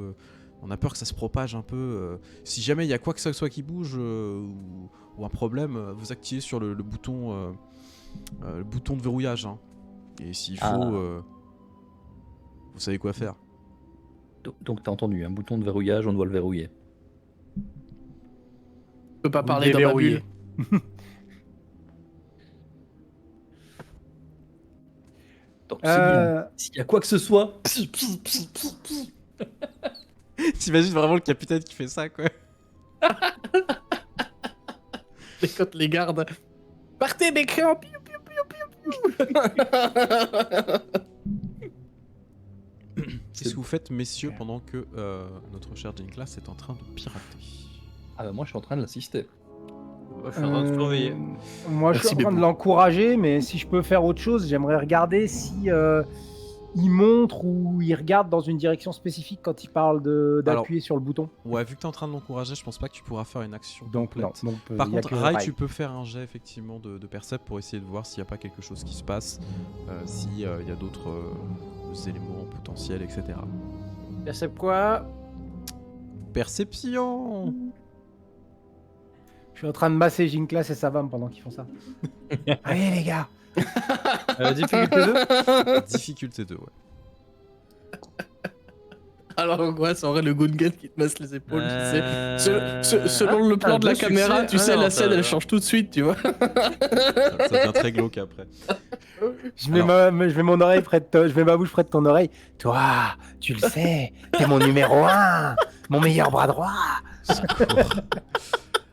On a peur que ça se propage un peu. Si jamais il y a quoi que ce soit qui bouge ou un problème, vous activez sur le bouton de verrouillage. Hein. Et s'il faut, Ah. vous savez quoi faire. Donc t'as entendu, un bouton de verrouillage, on doit le verrouiller. Je peux pas Vous parler dans ma déverrouillez. bulle. Donc, c'est bien. Euh, S'il y a quoi que ce soit, T'imagines vraiment le capitaine qui fait ça, quoi. Et quand les gardes. Partez, mécréants! Piou, piou, piou, piou, piou. Qu'est-ce que vous faites, messieurs, pendant que notre cher Jean-Class est en train de pirater? Ah bah moi je suis en train de l'assister. Moi, je suis en train de surveiller. Moi, je Merci, suis en train de Bébou. l'encourager, mais si je peux faire autre chose, j'aimerais regarder si il montre ou il regarde dans une direction spécifique quand il parle d'appuyer sur le bouton. Ouais, vu que t'es en train de l'encourager, je pense pas que tu pourras faire une action Donc non. complète. Donc, Par il y a contre, que Rai, Rai. tu peux faire un jet effectivement de percept pour essayer de voir s'il n'y a pas quelque chose qui se passe, s'il y a d'autres éléments potentiels, etc. C'est quoi? Perception. Je suis en train de masser Jean-Class et Savam pendant qu'ils font ça. Allez les gars. Difficulté 2. Difficulté 2, ouais. Alors, l'angoisse, en vrai, le Gungan qui te masse les épaules, tu sais. Selon Ah, le plan de la deux caméra, succès. tu sais, Ah, non, la scène, ça- elle change tout de suite, tu vois. Ça devient très glauque après. Je mets mon oreille près de je mets ma bouche près de ton oreille. Toi, tu le sais, t'es mon numéro 1, mon meilleur bras droit.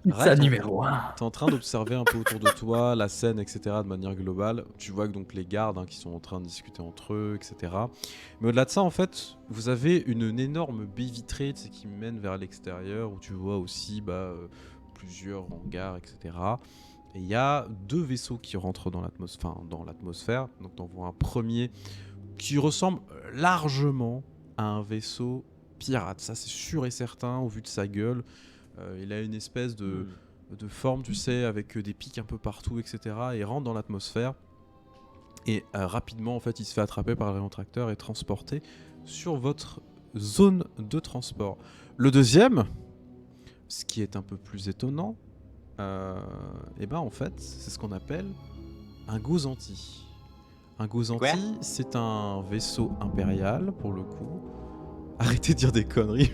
Rai, numéro 1. T'es en train d'observer un peu autour de toi la scène, etc. de manière globale. Tu vois que donc les gardes qui sont en train de discuter entre eux, etc. Mais au-delà de ça, en fait, vous avez une énorme baie vitrée qui mène vers l'extérieur où tu vois aussi plusieurs hangars, etc. Et il y a 2 vaisseaux qui rentrent dans l'atmosphère. Donc t'en vois un premier qui ressemble largement à un vaisseau pirate. Ça, c'est sûr et certain au vu de sa gueule. Il a une espèce de forme, tu sais, avec des pics un peu partout, etc. Et il rentre dans l'atmosphère. Et rapidement, en fait, il se fait attraper par le rétracteur et transporté sur votre zone de transport. Le deuxième, ce qui est un peu plus étonnant, en fait, c'est ce qu'on appelle un Gozanti. Un Gozanti, c'est un vaisseau impérial, pour le coup. Arrêtez de dire des conneries,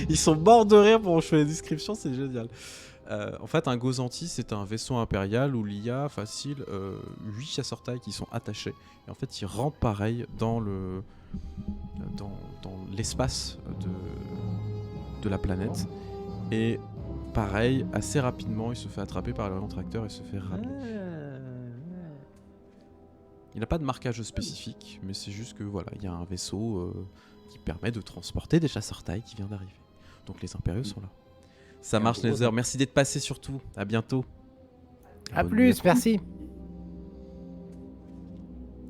ils sont morts de rire pour jouer les descriptions, c'est génial. En fait, un Gozanti, c'est un vaisseau impérial où il y a facile 8 chasseurs-taille qui sont attachés. Et en fait, ils rentrent pareil dans l'espace de la planète. Et pareil, assez rapidement, il se fait attraper par le tracteur et se fait ramener. Il n'a pas de marquage spécifique, mais c'est juste que voilà, il y a un vaisseau qui permet de transporter des chasseurs-taille qui vient d'arriver. Donc les impériaux sont là. Ça marche les heures. Merci d'être passé surtout. À bientôt. À Bonne plus, nuit. merci.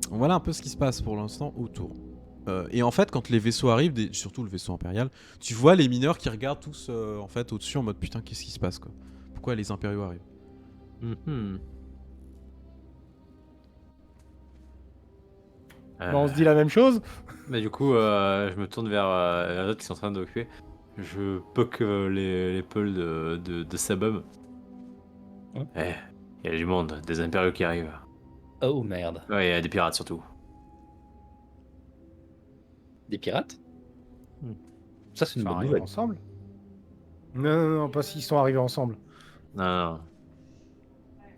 Voilà un peu ce qui se passe pour l'instant autour. Et en fait, quand les vaisseaux arrivent, surtout le vaisseau impérial, tu vois les mineurs qui regardent tous en fait au-dessus en mode putain qu'est-ce qui se passe quoi. Pourquoi les impériaux arrivent? On se dit la même chose. Mais du coup, je me tourne vers les autres qui sont en train d'occuper. Je poke les épaules de Sabum. Ouais. Il y a du monde, des impériaux qui arrivent. Oh merde. Ouais, il y a des pirates surtout. Des pirates Ça c'est Ils une sont bonne arrivés nouvelle. ensemble. Non, pas s'ils sont arrivés ensemble. Non.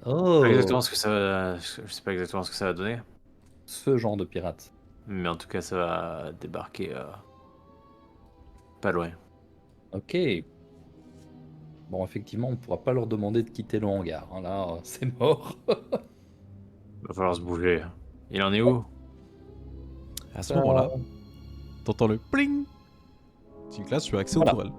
Oh, Pas exactement ce que ça va... Je sais pas exactement ce que ça va donner. ce genre de pirates. Mais en tout cas, ça va débarquer pas loin. Ok. Bon, effectivement, on pourra pas leur demander de quitter le hangar. Hein, là, c'est mort. Va falloir se bouger. Il en est où? À ce moment-là, t'entends le pling. C'est une classe, tu as accès aux tourelles.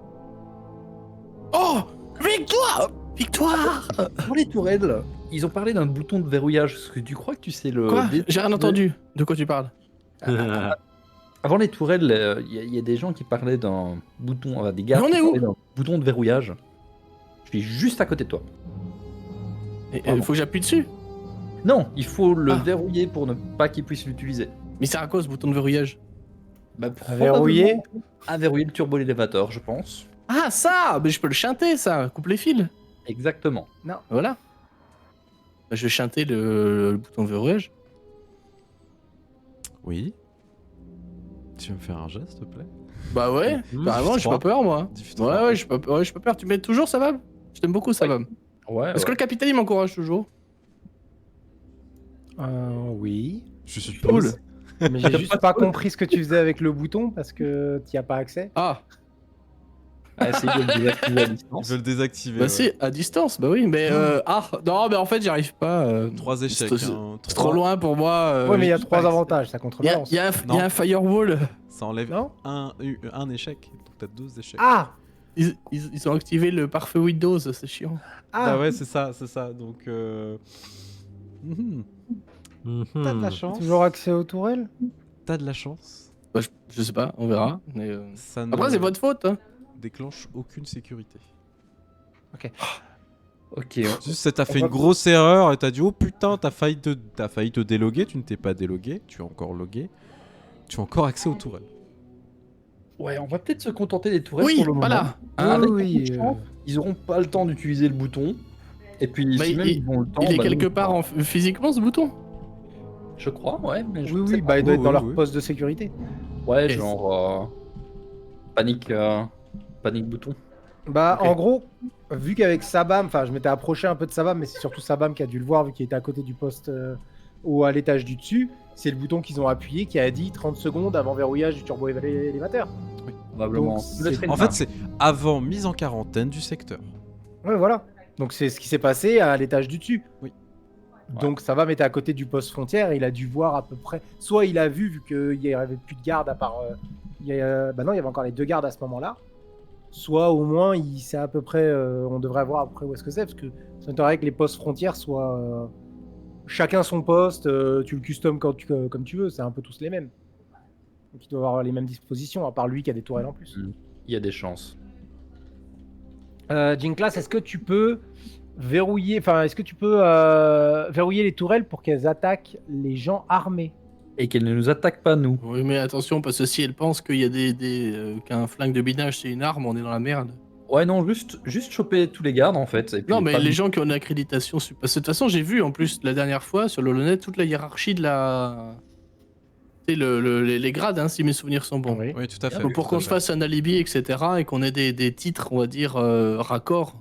Oh! Victoire! Victoire! Pour les tourelles, ils ont parlé d'un bouton de verrouillage. Est-ce que tu crois que tu sais le... Quoi? J'ai rien entendu. De quoi tu parles? Avant les tourelles, il y a des gens qui parlaient d'un bouton, des gars Mais on qui est où? parlaient d'un bouton de verrouillage. Je suis juste à côté de toi. Il faut que j'appuie dessus. Non, il faut le Ah. verrouiller pour ne pas qu'ils puissent l'utiliser. Mais c'est à cause ce bouton de verrouillage. Bah, Verrouiller. probablement à verrouiller le turbo-élévateur, je pense. Ah, ça! Mais je peux le chanter, ça. Coupe les fils. Exactement. Voilà. Bah, je vais chanter le bouton de verrouillage. Oui. Tu veux me faire un geste, s'il te plaît? Bah ouais. Carrément, j'ai pas peur, moi. Ouais, j'ai pas peur. Tu m'aides toujours, ça va? Je t'aime beaucoup, ça va. Ouais. Est-ce que le capitaine, il m'encourage toujours? Oui. Je suis Cool. Mais j'ai juste pas compris ce que tu faisais avec le bouton parce que t'y as pas accès. Ah. Essayer de le désactiver à Je distance. vais le désactiver. Bah ouais. si, à distance, bah oui, mais non, mais en fait j'y arrive pas. 3 échecs. C'est hein. c'est Trois- trop loin pour moi. Ouais, mais il y a je sais 3 pas, avantages, ça Il y a, contrebalance. il y a un, il y a Non. un firewall. Ça enlève Non un échec. Donc t'as 2 échecs. Ah Ils ont activé le pare-feu Windows, c'est chiant. Ah Bah ouais, c'est ça. Donc. T'as de la chance. Toujours accès aux tourelles T'as de la chance. Bah, je sais pas, on verra. Mais, Ça ne Après, c'est votre faute. Hein. déclenche aucune sécurité. Ok, Juste, t'as fait va- une grosse erreur et t'as dit oh putain, t'as failli te déloguer, tu ne t'es pas délogué, tu es encore logué, tu as encore accès aux tourelles. ouais, on va peut-être se contenter des tourelles Oui, pour le moment. voilà. Ah Hein, Avec oui, beaucoup de chance, ils auront pas le temps d'utiliser le bouton. Et puis, Bah, si même ils ont le temps, il est bah, quelque nous, part physiquement ce bouton. Je crois, ouais, mais je Oui, sais oui, pas. bah il doit Oui, être dans oui, leur oui. poste de sécurité. Ouais, Yes. genre panique bouton. Bah Ok. en gros, vu qu'avec Sabam, enfin je m'étais approché un peu de Sabam, mais c'est surtout Sabam qui a dû le voir vu qu'il était à côté du poste ou à l'étage du dessus, c'est le bouton qu'ils ont appuyé qui a dit 30 secondes avant verrouillage du turbo-élévateur. Probablement. Donc, Je laisserai une En fait, marque. c'est avant mise en quarantaine du secteur. Ouais, voilà. Donc c'est ce qui s'est passé à l'étage du dessus. Oui. Donc Sabam était à côté du poste frontière, il a dû voir à peu près. Soit il a vu qu'il n'y avait plus de garde à part. Bah non, il y avait encore les 2 gardes à ce moment-là. Soit au moins il sait à peu près. On devrait voir à peu près où est-ce que c'est, parce que ça m'étonnerait que les postes frontières soient. Chacun son poste, tu le custom comme tu veux, c'est un peu tous les mêmes. Donc il doit avoir les mêmes dispositions, à part lui qui a des tourelles en plus. Il y a des chances. Jinklas, est-ce que tu peux verrouiller, verrouiller les tourelles pour qu'elles attaquent les gens armés? Et qu'elle ne nous attaque pas, nous. Oui, mais attention, parce que si elle pense qu'il y a qu'un flingue de binage c'est une arme, on est dans la merde. Ouais, non, juste choper tous les gardes, en fait. Et puis Non, mais pas les nous- gens qui ont une accréditation. Parce que de toute façon, j'ai vu en plus la dernière fois sur le LoLnet toute la hiérarchie de la. Tu sais, les grades, hein, si mes souvenirs sont bons. Oui. Oui, tout à fait. Donc, pour qu'on se fasse un alibi, etc., et qu'on ait des titres, on va dire, raccords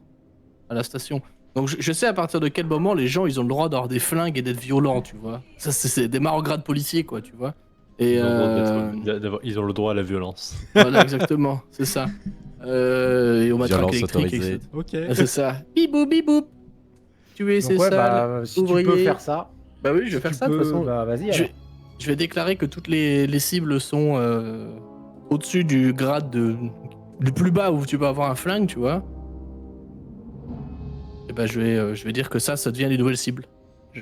à la station. Donc, je sais à partir de quel moment les gens ils ont le droit d'avoir des flingues et d'être violents, tu vois. Ça, c'est des grades policiers, quoi, tu vois. Et Ils ont, le droit ils ont le droit à la violence. voilà, exactement, c'est ça. Et au matraque Violence électrique, autorisée. etc. Ok. Ah, c'est ça. Bibou, bibou. Tu es, Donc c'est ouais, ça. bah, si tu peux ouvrier. faire ça. Bah oui, je vais si faire tu ça de toute peux, façon. Bah vas-y. Je alors. je vais déclarer que toutes les cibles sont au-dessus du grade du plus bas où tu peux avoir un flingue, tu vois. Et bah je vais dire que ça devient les nouvelles cibles.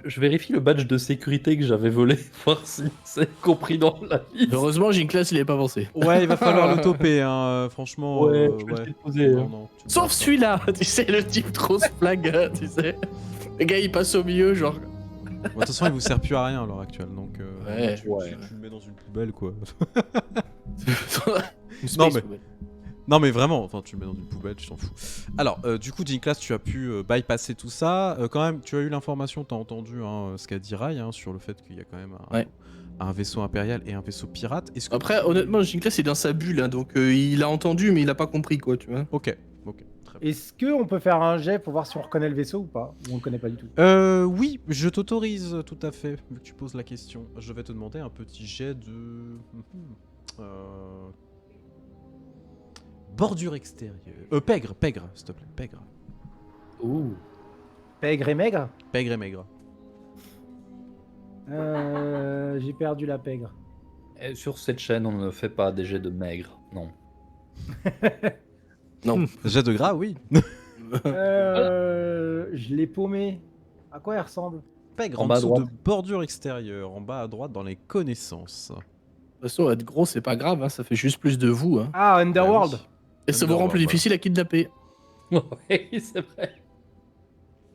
Je vérifie le badge de sécurité que j'avais volé, voir si c'est compris dans la liste. Heureusement, Jinklas il est pas pensé. Ouais, il va falloir le toper, hein. Franchement. Ouais, je vais ouais. essayer de poser. Non, non, tu Sauf peux pas. celui-là, tu sais, le type trop flingue, tu sais. Le gars il passe au milieu, genre. Bon, de toute façon, il vous sert plus à rien à l'heure actuelle, donc. Ouais. tu le mets dans une poubelle, quoi. Une Non, space mais- poubelle. Non mais vraiment, enfin tu le mets dans une poubelle, tu t'en fous. Alors du coup Jinklas, tu as pu bypasser tout ça. Quand même, tu as eu l'information, tu as entendu ce qu'a dit Rai sur le fait qu'il y a quand même Ouais. un vaisseau impérial et un vaisseau pirate. Est-ce que... Après, honnêtement, Jinklas il est dans sa bulle, hein, donc il a entendu mais il a pas compris quoi, tu vois. Ok, très bien. Est-ce qu'on peut faire un jet pour voir si on reconnaît le vaisseau ou pas? Ou on le connaît pas du tout? Oui, je t'autorise tout à fait, vu que tu poses la question. Je vais te demander un petit jet de... Bordure extérieure. Pègre, s'il te plaît, pègre. Ouh. Pègre et maigre? Pègre et maigre. J'ai perdu la pègre. Et sur cette chaîne, on ne fait pas des jets de maigre, non. Non. Jet de gras, oui. Je l'ai paumé. À quoi elle ressemble? Pègre En en bas à dessous droite. de bordure extérieure, en bas à droite dans les connaissances. De toute façon, être gros, c'est pas grave, hein, ça fait juste plus de vous. Hein. Ah, Underworld. Ah oui. Et ça vous rend plus Underworld, difficile à kidnapper. Oui, c'est vrai.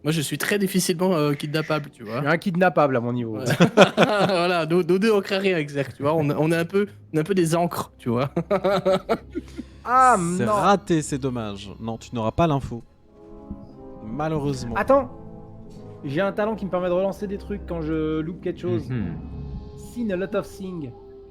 Moi, je suis très difficilement kidnappable, tu Je vois. suis inkidnappable à mon niveau. Ouais. Voilà, nous deux, on crée rien, exact, tu vois. On est un peu des encres, tu vois. Ah C'est non. raté, c'est dommage. Non, tu n'auras pas l'info. Malheureusement. Attends. J'ai un talent qui me permet de relancer des trucs quand je loupe quelque chose. Mhm. Seen a lot of things.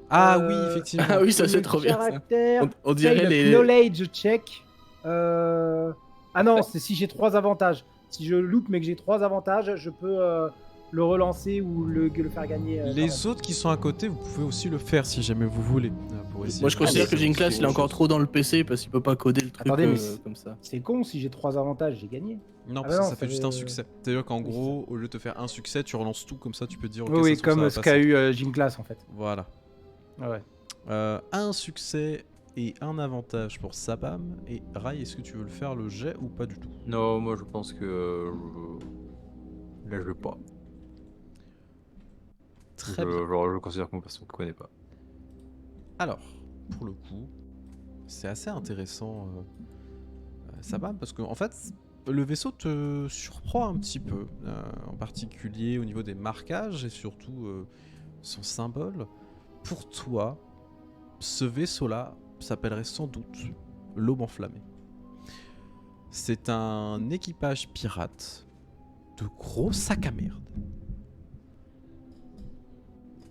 Ah Euh, oui, effectivement. Ah oui, ça Le c'est trop bien. Ça. caractère, On dirait fail les. knowledge check. Ah non, c'est si j'ai 3 avantages. Si je loupe mais que j'ai 3 avantages, je peux le relancer ou le faire gagner. Les autres qui sont à côté, vous pouvez aussi le faire si jamais vous voulez. Pour essayer Moi, je de- considère que c'est Ginclass, aussi il est autre encore chose. trop dans le PC parce qu'il peut pas coder le truc Attendez, mais c'est- comme ça. C'est con, si j'ai 3 avantages, j'ai gagné. Non, Ah parce que non, ça ça fait juste fait- un succès. C'est-à-dire qu'en Oui, gros, au lieu de te faire un succès, tu relances tout comme ça, tu peux te dire. ok, Oui, ça oui, se trouve, comme ça ce va qu'a passer. eu Ginclass en fait. Voilà. Ah ouais. Un succès et un avantage pour Sabam. Et Rai, est-ce que tu veux le faire le jet ou pas du tout? Non, moi je pense que. Là, je veux pas. Très bien. Je considère que mon perso ne connaît pas. Alors, pour le coup, c'est assez intéressant, Sabam, parce que en fait, le vaisseau te surprend un petit peu, en particulier au niveau des marquages et surtout son symbole. Pour toi, ce vaisseau-là s'appellerait sans doute l'Aube enflammée. C'est un équipage pirate de gros sacs à merde.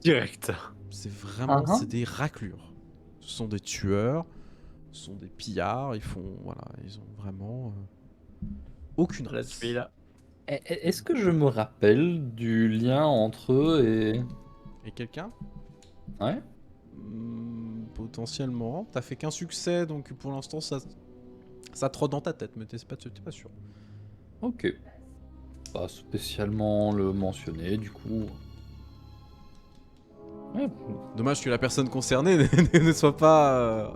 Direct. C'est vraiment, Uh-huh. c'est des raclures. Ce sont des tueurs, ce sont des pillards, ils ont vraiment aucune Là, race. tu es là. Est-ce que je me rappelle du lien entre eux et... Et quelqu'un Ouais. Potentiellement. T'as fait qu'un succès, donc pour l'instant ça trotte dans ta tête, mais t'es pas sûr. Ok. Pas spécialement le mentionner, du coup. Ouais. Dommage que la personne concernée ne soit pas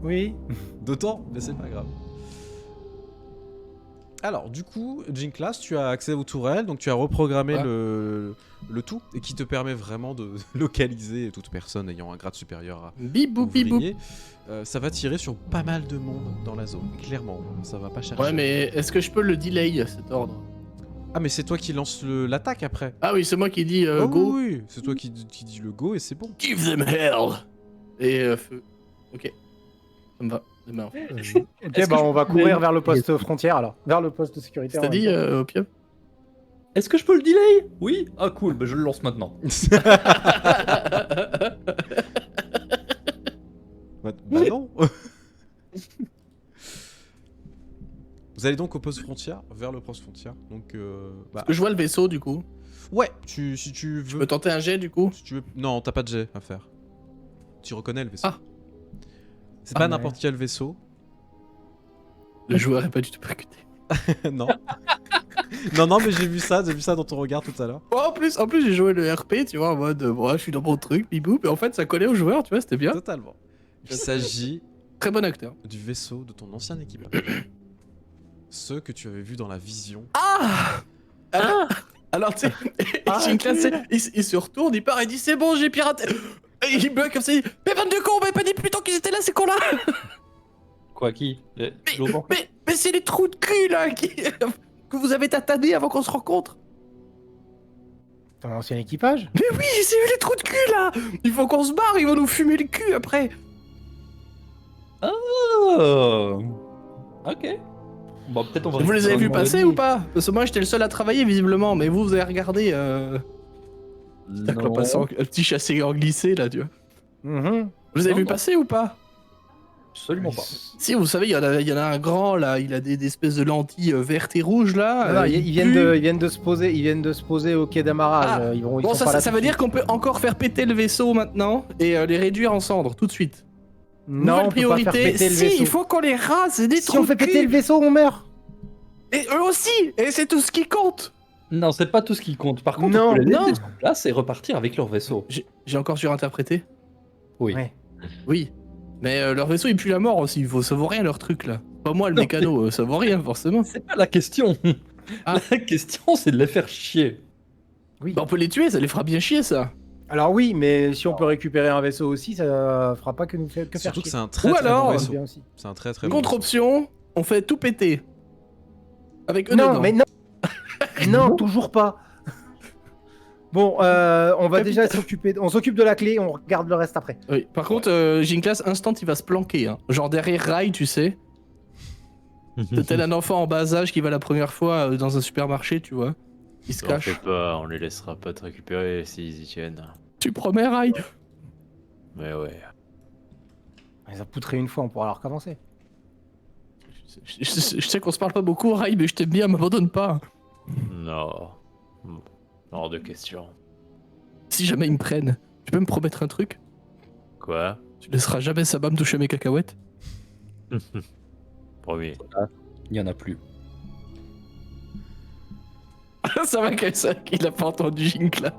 Oui. d'autant, mais c'est pas grave. Alors, du coup, Ginclass, tu as accès aux tourelles, donc tu as reprogrammé Ouais. le tout, et qui te permet vraiment de localiser toute personne ayant un grade supérieur à Bibou, bibou. ouvrier. Ça va tirer sur pas mal de monde dans la zone, clairement. Ça va pas chercher. Ouais, mais est-ce que je peux le delay, cet ordre? Ah, mais c'est toi qui lance l'attaque après. Ah oui, c'est moi qui dis Oh, go. oui, oui, c'est toi qui dis le go et c'est bon. Give them hell. Et feu. Ok. Ça me va. Eh ben, Ok, Est-ce que bah je on va peux- courir vers le poste frontière alors. Vers le poste sécuritaire. t'as en dit, même temps. Opium? Est-ce que je peux le delay? Oui. Ah cool, bah je le lance maintenant. Bah non. Vous allez donc au poste frontière, vers le poste frontière. Donc, bah, Je vois le vaisseau, du coup. ouais, si tu Je veux. peux tenter un jet, du coup. Si tu veux... Non, t'as pas de jet à faire. Tu reconnais le vaisseau. Ah. C'est Ah, pas ouais. n'importe quel vaisseau. Le joueur est pas du tout percuté. non. non, mais j'ai vu ça dans ton regard tout à l'heure. Oh, en plus j'ai joué le RP, tu vois, en mode, ouais, je suis dans mon truc, bibou. Et en fait, ça collait au joueur, tu vois, c'était bien. Totalement. Il s'agit Très bon acteur. du vaisseau de ton ancien équipage. Ceux que tu avais vus dans la vision. Alors, tu sais, Ah, Ginclass, il se retourne, il part, il dit c'est bon, j'ai piraté. Et il bug comme ça, il dit mais 22 cons, on m'avait pas dit plus tôt qu'ils étaient là, ces cons-là. Quoi, qui? Mais c'est les trous de cul là que vous avez tatané avant qu'on se rencontre. Ton ancien équipage. Mais oui, c'est eux les trous de cul là. Il faut qu'on se barre, ils vont nous fumer le cul après. Oh. Ok. Bon, peut-être on va... Vous les avez vus on passer dit. ou pas? Parce que moi j'étais le seul à travailler visiblement, mais vous avez regardé Non. un petit chasseur glissé là, tu vois. Mhm. Vous avez Non, vu non. passer ou pas? Absolument pas. Si, vous savez, il y en a un grand là, il a des espèces de lentilles vertes et rouges là. Non, il ils viennent pue. ils viennent de se poser au quai d'amarrage. Ah. Ils Bon, sont ça, pas là ça tout veut de dire suite. qu'on peut encore faire péter le vaisseau maintenant et les réduire en cendres tout de suite. Non, Nouvelle on peut pas faire priorité, péter le si, vaisseau. il faut qu'on les rase, c'est des Si trous on de fait cul. péter le vaisseau, on meurt. Et eux aussi, et c'est tout ce qui compte. Non, c'est pas tout ce qui compte. Par contre, Non, on peut les non. laisser sur place et repartir avec leur vaisseau. J'ai encore surinterprété? Oui. Ouais. Oui. Mais leur vaisseau il pue la mort aussi, ça vaut rien leur truc là. Pas moi le Non, mécano, ça vaut rien forcément. C'est pas la question. Ah. La question, c'est de les faire chier. Oui. Bah, on peut les tuer, ça les fera bien chier ça. Alors oui, mais si on peut récupérer un vaisseau aussi, ça fera pas que nous faire que faire Surtout que chier. c'est un très Ou très alors- bon C'est vaisseau. bien aussi. C'est un très très bon vaisseau. Contre-option, on fait tout péter. Avec eux Non, dedans. mais non. Non, toujours pas. Bon, on va déjà s'occuper. On s'occupe de la clé, on regarde le reste après. Oui. Par contre, Ginclass, instant, il va se planquer. Hein. Genre derrière Rai, tu sais. C'est tel un enfant en bas âge qui va la première fois dans un supermarché, tu vois. Il se T'en cache. fais pas, on les laissera pas te récupérer s'ils y tiennent. Tu promets, Rai? Mais ouais. Ils ont poutré une fois, on pourra leur recommencer. Je sais qu'on se parle pas beaucoup, Rai, mais je t'aime bien, m'abandonne pas. Non. Hors de question. Si jamais ils me prennent, tu peux me promettre un truc? Quoi? Tu laisseras jamais Saba me toucher mes cacahuètes? Promis. Il y en a plus. Ça va comme ça qu'il a pas entendu Jinklas.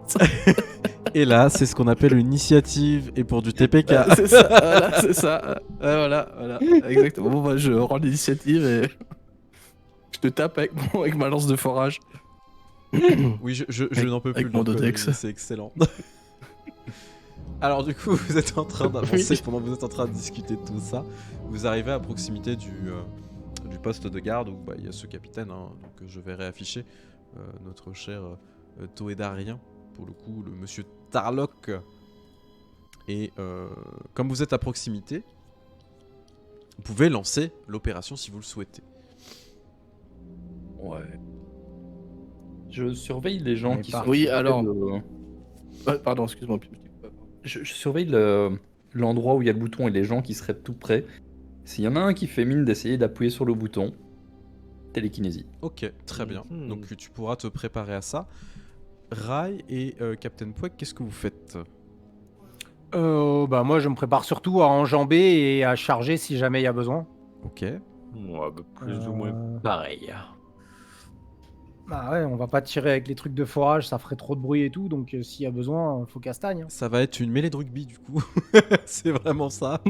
Et là, c'est ce qu'on appelle une initiative et pour du TPK. C'est ça, voilà, c'est ça. Voilà, exactement. Bon, bah, je rends l'initiative et je te tape avec ma lance de forage. Oui, je n'en peux plus. Avec mon donc, Dodex. c'est excellent. Alors du coup, vous êtes en train d'avancer, Oui. pendant que vous êtes en train de discuter de tout ça, vous arrivez à proximité du poste de garde où bah, il y a ce capitaine, hein, donc je vais réafficher notre cher Toedarien, pour le coup, le monsieur Tarlock. Et comme vous êtes à proximité, vous pouvez lancer l'opération si vous le souhaitez. Ouais. Je surveille les gens Mais qui par- sont. Oui, près alors- de- Pardon, excuse-moi. Je surveille l'endroit où il y a le bouton et les gens qui seraient tout près. S'il y en a un qui fait mine d'essayer d'appuyer sur le bouton, télékinésie. Ok, très bien. Mhm. Donc tu pourras te préparer à ça. Rai et Captain Pouek, qu'est-ce que vous faites? Bah moi je me prépare surtout à enjamber et à charger si jamais il y a besoin. Ok. Ouais, bah, plus ou moins pareil. Bah ouais, on va pas tirer avec les trucs de forage, ça ferait trop de bruit et tout, donc s'il y a besoin, faut castagne. Ça va être une mêlée de rugby du coup. C'est vraiment ça.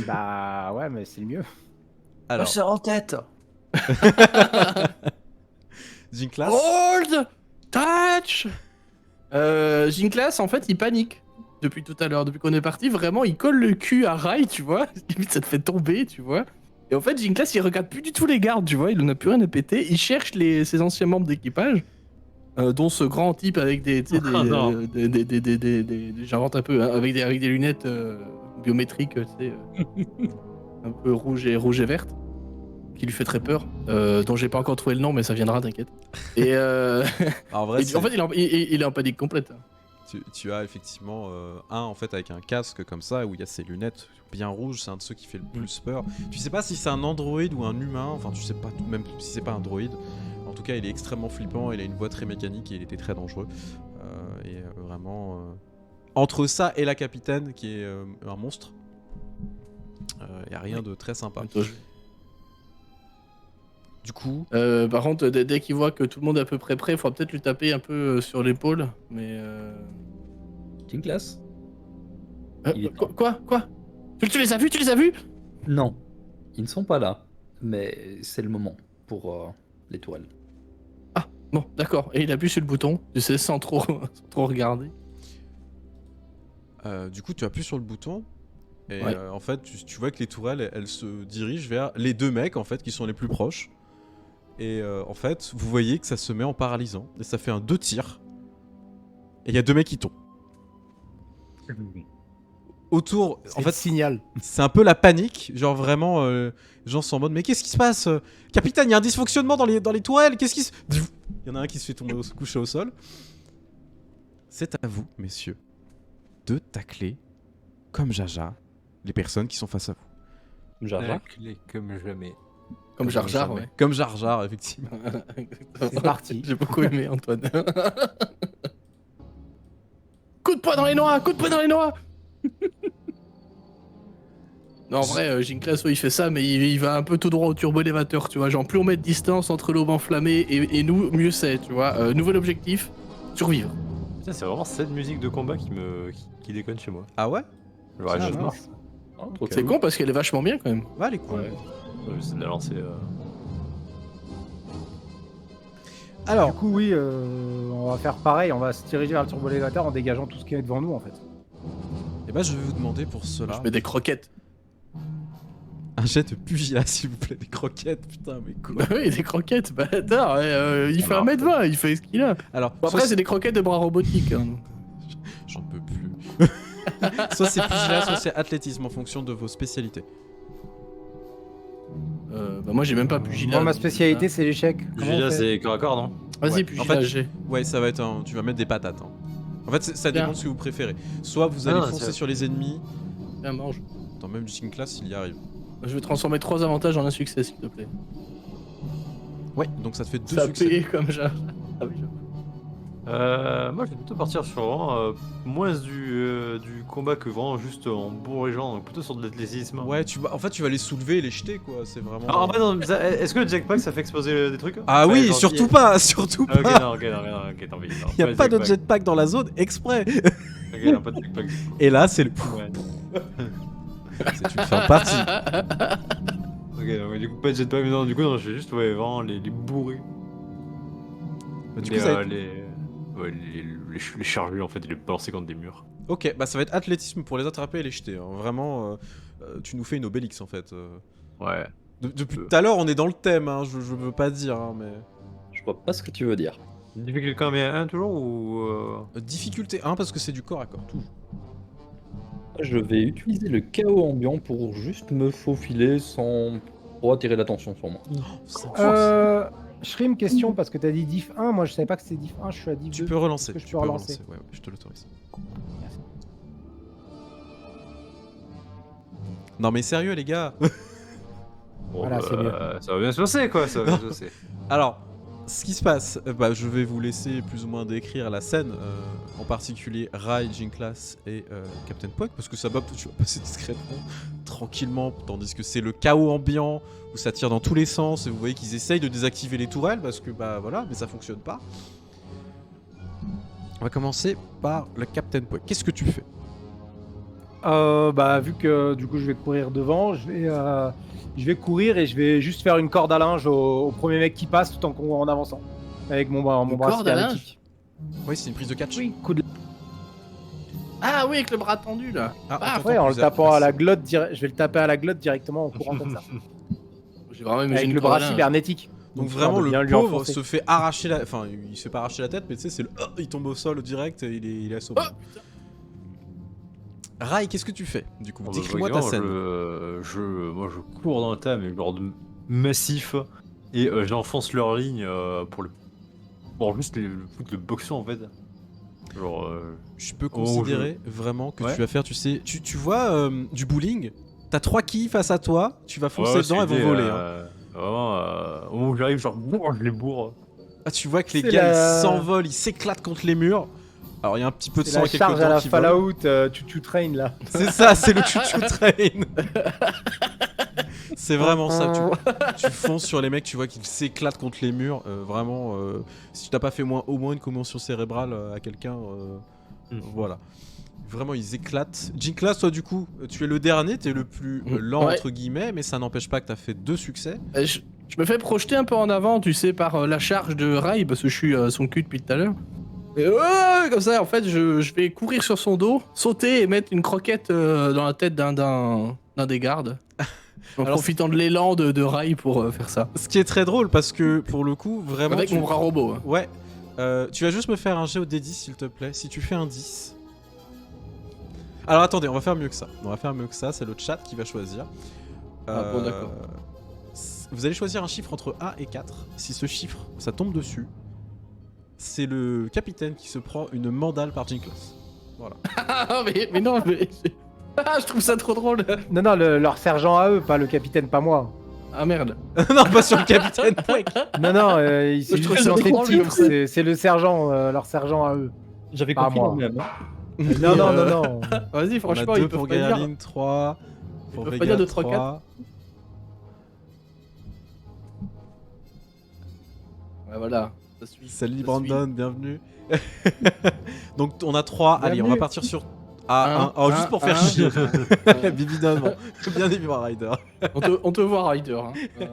Bah ouais, mais c'est le mieux. Alors, en tête. Jinklas. Hold! Touch! Jinklas, en fait, il panique. Depuis tout à l'heure, depuis qu'on est parti, vraiment, il colle le cul à Rai, tu vois. Limite, ça te fait tomber, tu vois. Et en fait, Jinklas, il regarde plus du tout les gardes, tu vois. Il en a plus rien à péter. Il cherche ses anciens membres d'équipage, dont ce grand type avec des. Tu sais, Oh non. j'invente un peu, hein, avec des lunettes biométriques, tu sais, un peu rouge et verte, qui lui fait très peur, dont j'ai pas encore trouvé le nom, mais ça viendra, t'inquiète. Et En vrai, en fait, il est en panique complète. tu as effectivement un en fait avec un casque comme ça où il y a ses lunettes bien rouges. C'est un de ceux qui fait le plus peur. Tu sais pas si c'est un androïde ou un humain. Enfin, tu sais pas tout, même si c'est pas un droïde. En tout cas, il est extrêmement flippant. Il a une voix très mécanique et il était très dangereux. Vraiment entre ça et la capitaine qui est un monstre. Il y a rien de très sympa. Du coup, Par contre, dès qu'il voit que tout le monde est à peu près prêt, il faudra peut-être lui taper un peu sur l'épaule. Mais. Jinklas? Il est Quoi tu les as vus? Tu les as vus? Non, ils ne sont pas là. Mais c'est le moment pour l'étoile. Ah, bon, d'accord. Et il appuie sur le bouton, tu sais, sans trop regarder. du coup, tu appuies sur le bouton. Et Ouais. en fait, tu vois que les tourelles, elles se dirigent vers les deux mecs en fait qui sont les plus proches. Et en fait, vous voyez que ça se met en paralysant. Et ça fait un 2 tirs. Et il y a deux mecs qui tombent. Autour, en fait, signal. c'est un peu la panique. Genre vraiment, les gens sont en mode mais qu'est-ce qui se passe Capitaine, il y a un dysfonctionnement dans les tourelles. Qu'est-ce qui se... Il y en a un qui se fait tomber coucher au sol. C'est à vous, messieurs, de tacler comme Jaja les personnes qui sont face à vous. Jar Jar. Clé comme jamais. Comme Jar Jar, jamais. ouais. Comme Jar Jar, effectivement. C'est parti. J'ai beaucoup aimé, Antoine. Coup de poing dans les noix! Coup de poing dans les noix! Non, en vrai, Jinklas, ouais, il fait ça, mais il va un peu tout droit au turbo-élévateur, tu vois. Genre, plus on met de distance entre l'aube enflammée et nous, mieux c'est, tu vois. Nouvel objectif, survivre. Putain, c'est vraiment cette musique de combat qui déconne chez moi. Ah ouais Genre, Ah, je mince. C'est con parce qu'elle est vachement bien, quand même. Ouais, elle est cool. j'essaie de la lancer. Alors, Du coup, oui, on va faire pareil, on va se diriger vers le turbo-élévateur en dégageant tout ce qui est devant nous en fait. eh ben, je vais vous demander pour cela Je mets des croquettes. un jet de pugilat, s'il vous plaît, des croquettes, putain, mais quoi. Bah oui, des croquettes, bâtard. Il fait Alors, 1m20, il fait ce qu'il a. Alors, Bon, après, c'est des croquettes de bras robotiques. Hein. j'en peux plus. Soit c'est pugilat, soit c'est athlétisme en fonction de vos spécialités. Bah moi, j'ai même pas pugilat. Moi, ma donc, spécialité, c'est l'échec. Comment Déjà, on fait c'est corps à corps, non? Vas-y, Ouais. pugilat, En fait, j'ai. Ouais, ça va être un... Tu vas mettre des patates. Hein. En fait, ça Bien. dépend de ce que vous préférez. Soit vous allez non, foncer c'est- sur les ennemis. Tiens, mange. Attends, même du class, il y arrive. Je vais transformer 3 avantages en un succès, s'il te plaît. Ouais, donc ça te fait 2 Ça succès. paye comme ça. Ah oui, Moi, je vais plutôt partir sur vraiment, moins du combat que vraiment juste en bourre les gens, donc plutôt sur de l'athlétisme. Ouais, en fait, tu vas les soulever et les jeter, quoi. C'est vraiment. Alors, en fait, non, est-ce que le jetpack ça fait exploser des trucs? Ah Ouais, oui, genre, surtout pas, surtout Ok, pas. non, ok, tant pis. non, Il y a pas de jetpack. jetpack dans la zone exprès. Ok, non, pas de jetpack. Et là, c'est le. Ouais. C'est une fin de partie. Ok, donc du coup, pas de jetpack, mais non, du coup, non, je vais juste vraiment les bourrer. Bah, du coup, ça va être- Les charger en fait, et les balancer contre des murs. Ok, bah ça va être athlétisme pour les attraper et les jeter. Hein. Vraiment, tu nous fais une Obélix en fait. Ouais. Depuis tout à l'heure, on est dans le thème, hein, je veux pas dire, hein, mais. Je vois pas ce que tu veux dire. Difficulté quand même 1 toujours ou. Difficulté 1 parce que c'est du corps à corps, toujours. Je vais utiliser le chaos ambiant pour juste me faufiler sans trop attirer l'attention sur moi. Shrim, question, parce que t'as dit diff 1, moi je savais pas que c'était diff 1, je suis à diff 2. Tu peux relancer. Est-ce que je tu peux peux relancer Ouais, je te l'autorise. Merci. Non mais sérieux les gars. Bon, Voilà, c'est mieux. Ça va bien se passer quoi, ça va bien se passer. Alors, ce qui se passe, bah, je vais vous laisser plus ou moins décrire la scène, en particulier Rai, Jinklas et Captain Pock, parce que ça va, tu vas passer discrètement, tranquillement, tandis que c'est le chaos ambiant où ça tire dans tous les sens et vous voyez qu'ils essayent de désactiver les tourelles parce que bah voilà, mais ça fonctionne pas. On va commencer par le Captain Pock. Qu'est-ce que tu fais? Bah, vu que du coup je vais courir devant, je vais courir et je vais juste faire une corde à linge au premier mec qui passe tout en avançant. Avec mon bras corde à linge cybernétique. Oui, c'est une prise de catch. Oui, coup de... Ah oui, avec le bras tendu là. Ah, Ah, attends, Ouais, en le Blizzard, tapant à la merci. glotte, je vais le taper à la glotte directement en courant comme ça. J'ai vraiment Avec imaginé le bras cybernétique. Donc Histoire vraiment de le bien lui pauvre enfoncer. se fait arracher la... Enfin il se fait pas arracher la tête mais tu sais c'est le... il tombe au sol direct et il est assommé. Oh, putain. Rai, qu'est-ce que tu fais du coup? Bon, Décris-moi bah, ta scène. moi je cours dans le tas, mais genre de massif, et j'enfonce leur ligne pour le. Bon, juste le boxon en fait. Genre. Je peux Oh, considérer vraiment que Ouais. tu vas faire, tu sais... Tu vois du bowling, t'as 3 quilles face à toi, tu vas foncer ouais, dedans, elles c'est vont voler. l'idée, Hein. Vraiment, au moment où j'arrive, genre, je les bourre. Ah tu vois que les C'est gars la- ils s'envolent, ils s'éclatent contre les murs. Alors il y a un petit peu de C'est sang la et quelques charge à dents la qui volent. Fallout, Choo Train là. C'est ça, c'est le chouchou train. C'est vraiment ça. Tu fonces sur les mecs, tu vois qu'ils s'éclatent contre les murs. Vraiment, si tu t'as pas fait au moins une commotion cérébrale à quelqu'un, voilà. Vraiment, ils éclatent. Jinklas, toi, du coup, tu es le dernier, t'es le plus lent, Ouais. entre guillemets, mais ça n'empêche pas que t'as fait 2 succès. Je me fais projeter un peu en avant, tu sais, par la charge de Rai, parce que je suis son cul depuis tout à l'heure. Et comme ça, en fait, je vais courir sur son dos, sauter et mettre une croquette dans la tête d'un des gardes. En Alors, profitant de l'élan de Rai pour faire ça. Ce qui est très drôle, parce que, pour le coup, vraiment... Avec mon bras robot. Hein. Ouais. Tu vas juste me faire un jet au D10, s'il te plaît. Si tu fais un 10... Alors attendez, on va faire mieux que ça. On va faire mieux que ça, c'est le chat qui va choisir. Ah bon, d'accord. Vous allez choisir un chiffre entre 1 et 4. Si ce chiffre, ça tombe dessus, c'est le capitaine qui se prend une mandale par Jinklas. Voilà. Ah, mais non, mais... Ah, je trouve ça trop drôle. Non, leur sergent à eux, pas le capitaine, pas moi. Ah merde. Non, pas sur le capitaine. Non, il s'est Je trouve juste ça lancé drôle, le titre, comme ça. c'est le sergent, leur sergent à eux. J'avais Pas compris moi. le même. Hein. Non. Vas-y, On a franchement, 2 ils peuvent pour pas dire. Gaerline, 3 pour peuvent pas Vega, dire 2, 3, 3. Ouais, voilà. Ça suit. Salut Ça Brandon, bienvenue. Donc on a 3. Allez, on va Bienvenue. partir sur... Ah, un, juste pour faire chier. Évidemment. Bien évidemment, Ryder. On te voit, Ryder. Hein.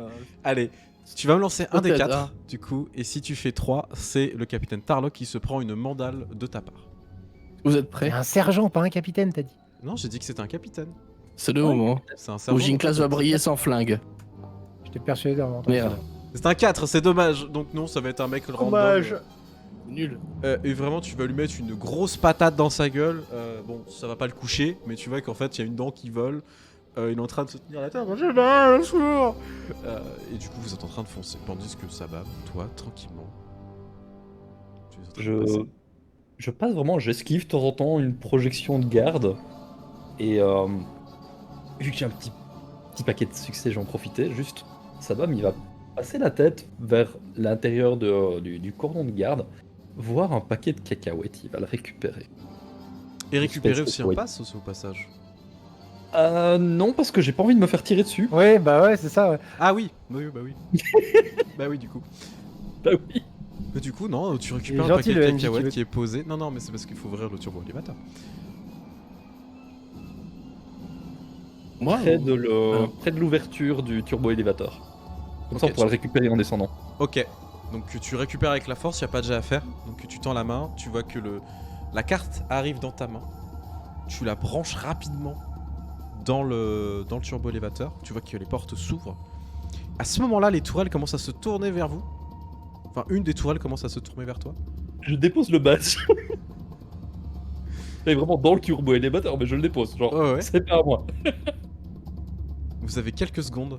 Allez, tu vas me lancer un des Peut-être, 4, hein. du coup, et si tu fais 3, c'est le capitaine Tarlock qui se prend une mandale de ta part. Vous êtes prêts? Un sergent, pas un capitaine, t'as dit. Non, j'ai dit que c'était un capitaine. C'est le moment. C'est un Où sergent. Jinklas va briller sans flingue. J'étais persuadé d'avoir entendu Merde. ça. C'est un 4, c'est dommage. Donc non, ça va être un mec random. Dommage. Nul. Et vraiment, tu vas lui mettre une grosse patate dans sa gueule. Bon, ça va pas le coucher, mais tu vois qu'en fait, il y a une dent qui vole. Il est en train de se tenir la tête. J'ai mal, au secours. Et du coup, vous êtes en train de foncer. Tandis que Sabam, toi, tranquillement. Tu es en train de passer. Je passe vraiment, j'esquive de temps en temps une projection de garde. Et vu que j'ai un petit paquet de succès, j'en profitais. Juste, Sabam, il va passer la tête vers l'intérieur du cordon de garde. voir un paquet de cacahuètes, il va le récupérer. Et récupérer Espèce aussi de un oui. pass au passage. Non, parce que j'ai pas envie de me faire tirer dessus. Ouais, bah ouais, c'est ça. Ouais. Ah oui, bah oui. Bah oui, du coup. Bah oui. Mais du coup, non, tu Il récupères est un gentil, paquet de le MJ qui cacahuètes veut- qui est posé. Non, mais c'est parce qu'il faut ouvrir le turbo élévateur. Moi, Près de l'ouverture du turbo-élévateur. Comme ça, Ok, on pourra le récupérer en descendant. Ok, donc tu récupères avec la force, y a pas de jet à faire. Donc tu tends la main, tu vois que la carte arrive dans ta main. Tu la branches rapidement dans le turbo élévateur. Tu vois que les portes s'ouvrent. À ce moment-là, les tourelles commencent à se tourner vers vous. Enfin, une des tourelles commence à se tourner vers toi. Je dépose le badge. Il est vraiment dans le turbo-élévateur, mais je le dépose. Genre, Ouais. c'est pas à moi. Vous avez quelques secondes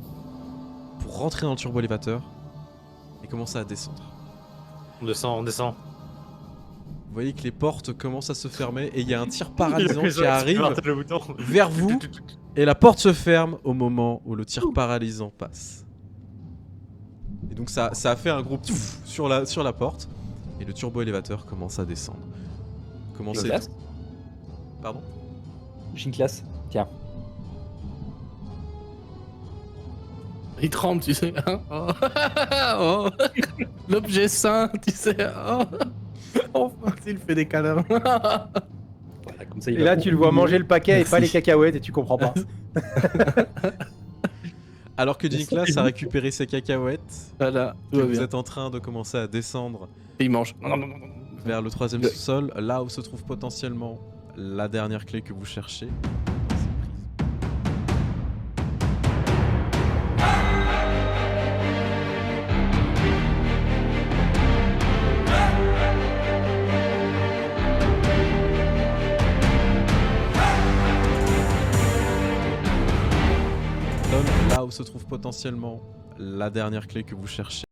pour rentrer dans le turbo élévateur et commencer à descendre. On descend. Vous voyez que les portes commencent à se fermer et il y a un tir Il paralysant a fait qui ça, tu arrive partages le bouton. vers vous et la porte se ferme au moment où le tir paralysant passe. Et donc ça a fait un gros pfff sur la porte et le turbo élévateur commence à descendre. Commencez. Classe. Pardon. J'ai une classe. Tiens. il tremble, tu sais. Hein. Oh. L'objet sain, tu sais. Oh. Enfin, il fait des câlins. Voilà, comme ça, il Et va là, tu le vois oublier. manger le paquet et pas Merci. les cacahuètes et tu comprends pas. Alors que Mais Nicolas ça, a récupéré ses cacahuètes, Voilà, que tout va vous bien. êtes en train de commencer à descendre Et il mange. vers le troisième sous-sol, là où se trouve potentiellement la dernière clé que vous cherchez. Là où se trouve potentiellement la dernière clé que vous cherchez.